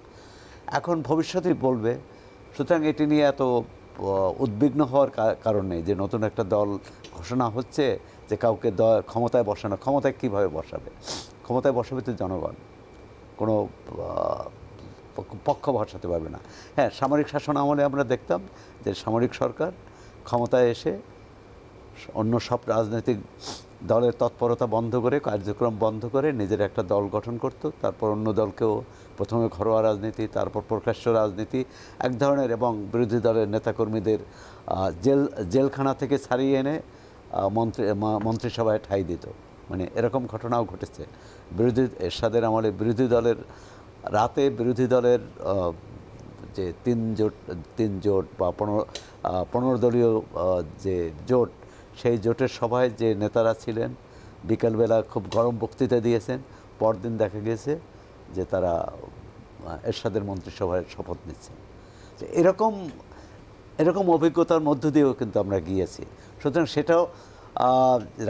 এখন ভবিষ্যতেই বলবে। সুতরাং এটি নিয়ে এত উদ্বিগ্ন হওয়ার কারণ নেই যে নতুন একটা দল ঘোষণা হচ্ছে, যে কাউকে ক্ষমতায় বসানো। ক্ষমতায় কীভাবে বসাবে? ক্ষমতায় বসাবে তো জনগণ, কোনো পক্ষ বসাতে পারবে না। হ্যাঁ, সামরিক শাসন আমলে আমরা দেখতাম যে সামরিক সরকার ক্ষমতায় এসে অন্য সব রাজনৈতিক দলের তৎপরতা বন্ধ করে, কার্যক্রম বন্ধ করে নিজের একটা দল গঠন করত। তারপর অন্য দলকেও প্রথমে ঘরোয়া রাজনীতি, তারপর প্রকাশ্য রাজনীতি এক ধরনের, এবং বিরোধী দলের নেতাকর্মীদের জেলখানা থেকে ছাড়িয়ে এনে মন্ত্রিসভায় ঠাঁই দিত। মানে এরকম ঘটনাও ঘটেছে এরশাদের আমলে। বিরোধী দলের বিরোধী দলের যে তিন জোট বা 15 দলীয় যে জোট, সেই জোটের সভায় যে নেতারা ছিলেন বিকেলবেলা খুব গরম বক্তৃতা দিয়েছেন, পরদিন দেখা গেছে যে তারা এরশাদের মন্ত্রিসভায় শপথ নিচ্ছেন। এরকম অভিজ্ঞতার মধ্য দিয়েও কিন্তু আমরা গিয়েছি। সুতরাং সেটাও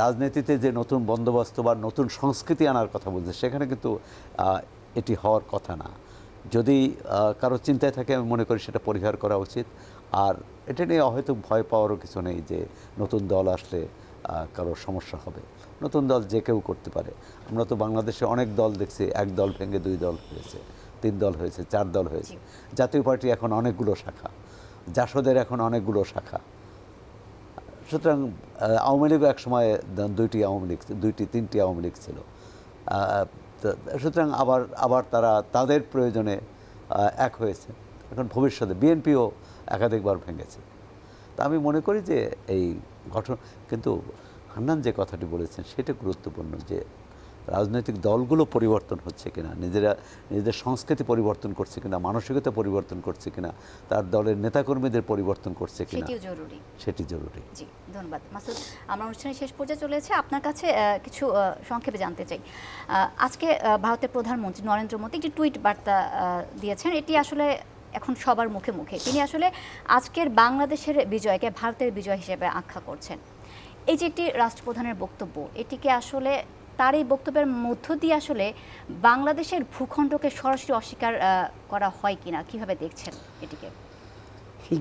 রাজনীতিতে যে নতুন বন্দোবস্ত বা নতুন সংস্কৃতি আনার কথা বলছে, সেখানে কিন্তু এটি হওয়ার কথা না। যদি কারো চিন্তায় থাকে, আমি মনে করি সেটা পরিহার করা উচিত। আর এটা নিয়ে হয়তো ভয় পাওয়ারও কিছু নেই যে নতুন দল আসলে কারো সমস্যা হবে। নতুন দল যে কেউ করতে পারে। আমরা তো বাংলাদেশে অনেক দল দেখছি, এক দল ভেঙে 2 দল হয়েছে, 3 দল হয়েছে, 4 দল হয়েছে। জাতীয় পার্টি এখন অনেকগুলো শাখা, জাসদের এখন অনেকগুলো শাখা। সুতরাং আওয়ামী লীগও এক সময় 2টি 3টি আওয়ামী লীগ ছিল। সুতরাং আবার তারা তাদের প্রয়োজনে এক হয়েছে। এখন ভবিষ্যতে বিএনপিও একাধিকবার ভেঙেছে। তা আমি মনে করি যে এই গঠন, কিন্তু হান্নান যে কথাটি বলেছেন সেটা গুরুত্বপূর্ণ, যে রাজনৈতিক দলগুলো পরিবর্তন হচ্ছে কিনা, নিজেদের সংস্কৃতি পরিবর্তন করছে কিনা, মানসিকতা পরিবর্তন করছে কিনা, তার দলের নেতাকর্মীদের পরিবর্তন করছে কিনা, সেটি জরুরি। জি, ধন্যবাদ মাসুদ। আমরা অনুষ্ঠানের শেষ পর্যায়ে চলে এসেছি। আপনার কাছে কিছু সংক্ষেপে জানতে চাই। আজকে ভারতের প্রধানমন্ত্রী নরেন্দ্র মোদী একটি টুইট বার্তা দিয়েছেন। এটি আসলে এখন সবার মুখে মুখে। তিনি আসলে আজকের বাংলাদেশের বিজয়কে ভারতের বিজয় হিসেবে আখ্যা করছেন। এই যে একটি রাষ্ট্রপ্রধানের বক্তব্য, এটিকে আসলে তার এই বক্তব্যের মধ্য দিয়ে আসলে বাংলাদেশের ভূখণ্ডকে সরাসরি অস্বীকার করা হয় কিনা, কিভাবে দেখছেন এটিকে?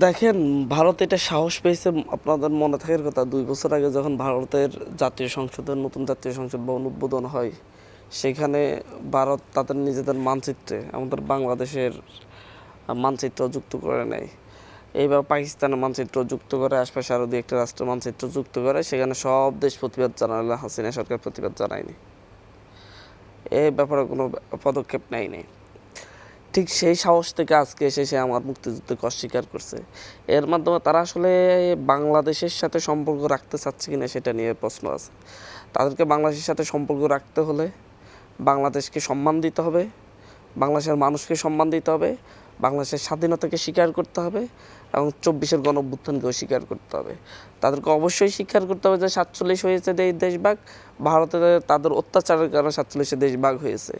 দেখেন, ভারত এটা সাহস পেয়েছে। আপনাদের মনে থাকার কথা, 2 বছর আগে যখন ভারতের জাতীয় সংসদের নতুন জাতীয় সংসদ ভবন উদ্বোধন হয়, সেখানে ভারত তাদের নিজেদের মানচিত্রে আমাদের বাংলাদেশের মানচিত্র যুক্ত করে নেয়। এইবার পাকিস্তানের মানচিত্র যুক্ত করে, আশপাশে আরও 2-1টা রাষ্ট্রের মানচিত্র যুক্ত করে। সেখানে সব দেশ প্রতিবাদ জানালে হাসিনা সরকার প্রতিবাদ জানায়নি, এই ব্যাপারে কোনো পদক্ষেপ নেয়নি। ঠিক সেই সাহস থেকে আজকে এসে সে আমার মুক্তিযুদ্ধকে অস্বীকার করছে। এর মাধ্যমে তারা আসলে বাংলাদেশের সাথে সম্পর্ক রাখতে চাচ্ছে কিনা সেটা নিয়ে প্রশ্ন আছে। তাদেরকে বাংলাদেশের সাথে সম্পর্ক রাখতে হলে বাংলাদেশকে সম্মান দিতে হবে, বাংলাদেশের মানুষকে সম্মান দিতে হবে, বাংলাদেশের স্বাধীনতাকে স্বীকার করতে হবে, এবং 24-এর গণঅভ্যুত্থানকেও স্বীকার করতে হবে। তাদেরকে অবশ্যই স্বীকার করতে হবে যে 47 হয়েছে দেশভাগ, ভারতে তাদের অত্যাচারের কারণে 47-এ দেশভাগ হয়েছে।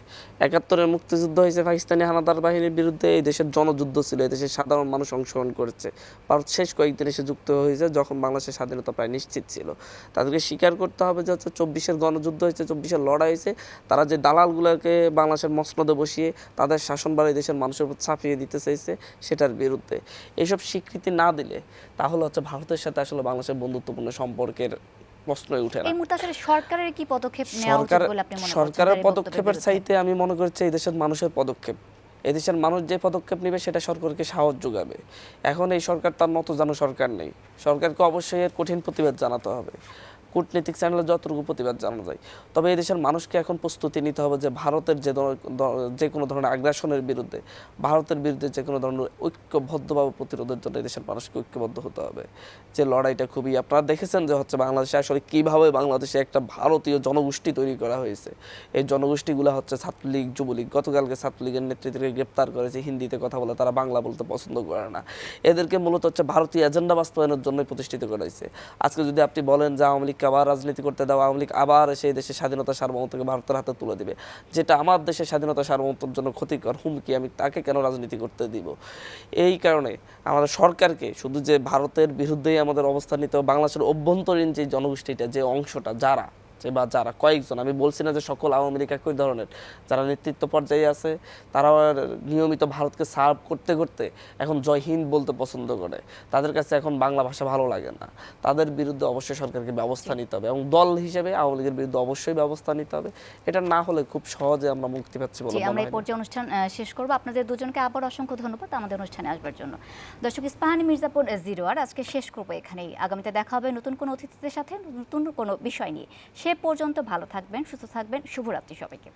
71-এর মুক্তিযুদ্ধ হয়েছে পাকিস্তানি হানাদার বাহিনীর বিরুদ্ধে, এই দেশের জনযুদ্ধ ছিল, এই দেশের সাধারণ মানুষ অংশগ্রহণ করেছে। ভারত শেষ কয়েকদিন এসে যুক্ত হয়েছে যখন বাংলাদেশের স্বাধীনতা প্রায় নিশ্চিত ছিল। তাদেরকে স্বীকার করতে হবে যে হচ্ছে 24-এর গণযুদ্ধ হয়েছে, 24-এর লড়াই হয়েছে। তারা যে দালালগুলোকে বাংলাদেশের মসনদে বসিয়ে তাদের শাসনভার এই দেশের মানুষের উপর চাপিয়ে দিতে চাইছে সেটার বিরুদ্ধে। এইসব স্বীকৃতি না দিলে তাহলে হচ্ছে ভারতের সাথে আসলে বাংলাদেশের বন্ধুত্বপূর্ণ সম্পর্কের প্রশ্নই উঠে না। এই মুহূর্তে আসলে সরকারের কি পদক্ষেপ নেওয়া উচিত বলে আপনি মনে করছেন? সরকারের পদক্ষেপের চাইতে আমি মনে করছি এই দেশের মানুষের পদক্ষেপ। এই দেশের মানুষ যে পদক্ষেপ নেবে সেটা সরকারকে সাহস যোগাবে। এখন এই সরকার তার মতো যেন সরকার নেই, সরকারকে অবশ্যই এর কঠিন প্রতিবাদ জানাতে হবে। কূটনীতিক চ্যানেলে যতটুকু প্রতিবাদ জানানো যায়, তবে এই দেশের মানুষকে এখন প্রস্তুতি নিতে হবে যে ভারতের যে কোনো ধরনের আগ্রাসনের বিরুদ্ধে, ভারতের বিরুদ্ধে যে কোনো ধরনের ঐক্যবদ্ধভাবে প্রতিরোধের জন্য এই দেশের মানুষকে ঐক্যবদ্ধ হতে হবে। যে লড়াইটা খুবই, আপনারা দেখেছেন যে হচ্ছে বাংলাদেশে আসলে কীভাবে বাংলাদেশে একটা ভারতীয় জনগোষ্ঠী তৈরি করা হয়েছে। এই জনগোষ্ঠীগুলো হচ্ছে ছাত্রলীগ, যুবলীগ। গতকালকে ছাত্রলীগের নেতৃত্বকে গ্রেপ্তার করেছে, হিন্দিতে কথা বলে, তারা বাংলা বলতে পছন্দ করে না। এদেরকে মূলত হচ্ছে ভারতীয় এজেন্ডা বাস্তবায়নের জন্যই প্রতিষ্ঠিত করা হয়েছে। আজকে যদি আপনি বলেন যে আওয়ামী লীগ আবার রাজনীতি করতে দাও, আওয়ামী লীগ আবার সেই দেশের স্বাধীনতা সার্বভৌমত্বকে ভারতের হাতে তুলে দিবে, যেটা আমার দেশের স্বাধীনতা সার্বভৌমত্বের জন্য ক্ষতিকর হুমকি, আমি তাকে কেন রাজনীতি করতে দিব? এই কারণে আমাদের সরকারকে শুধু যে ভারতের বিরুদ্ধেই আমাদের অবস্থান নিতে হবে, বাংলাদেশের অভ্যন্তরীণ যে জনগোষ্ঠীটা, যে অংশটা, যারা কয়েকজন, আমি বলছি না যে সকল আওয়ামী লীগ একই ধরনের, যারা নেতৃত্ব পর্যায়ে আছে তারা নিয়মিত ভারতকে সার্ভ করতে করতে এখন জয় হিন্দ বলতে পছন্দ করে, তাদের কাছে এখন বাংলা ভাষা ভালো লাগে না। তাদের বিরুদ্ধে অবশ্যই সরকারকে ব্যবস্থা নিতে হবে এবং দল হিসেবে আওয়ামী লীগের বিরুদ্ধে অবশ্যই ব্যবস্থা নিতে হবে। এটা না হলে খুব সহজে আমরা মুক্তি পাচ্ছি বলে মনে হয়। আমরা এই পর্যায়ে অনুষ্ঠান শেষ করব। আপনাদের দুজনকে আবার অসংখ্য ধন্যবাদ আমাদের অনুষ্ঠানে আসবার জন্য। দর্শক, ইস্পাহানি মির্জাপুর 0 আর আজকে শেষ করব এখানেই। আগামীতে দেখা হবে নতুন কোনো অতিথিদের সাথে, নতুন কোনো বিষয় নিয়ে। সে পর্যন্ত ভালো থাকবেন, সুস্থ থাকবেন। শুভরাত্রি সবাইকে।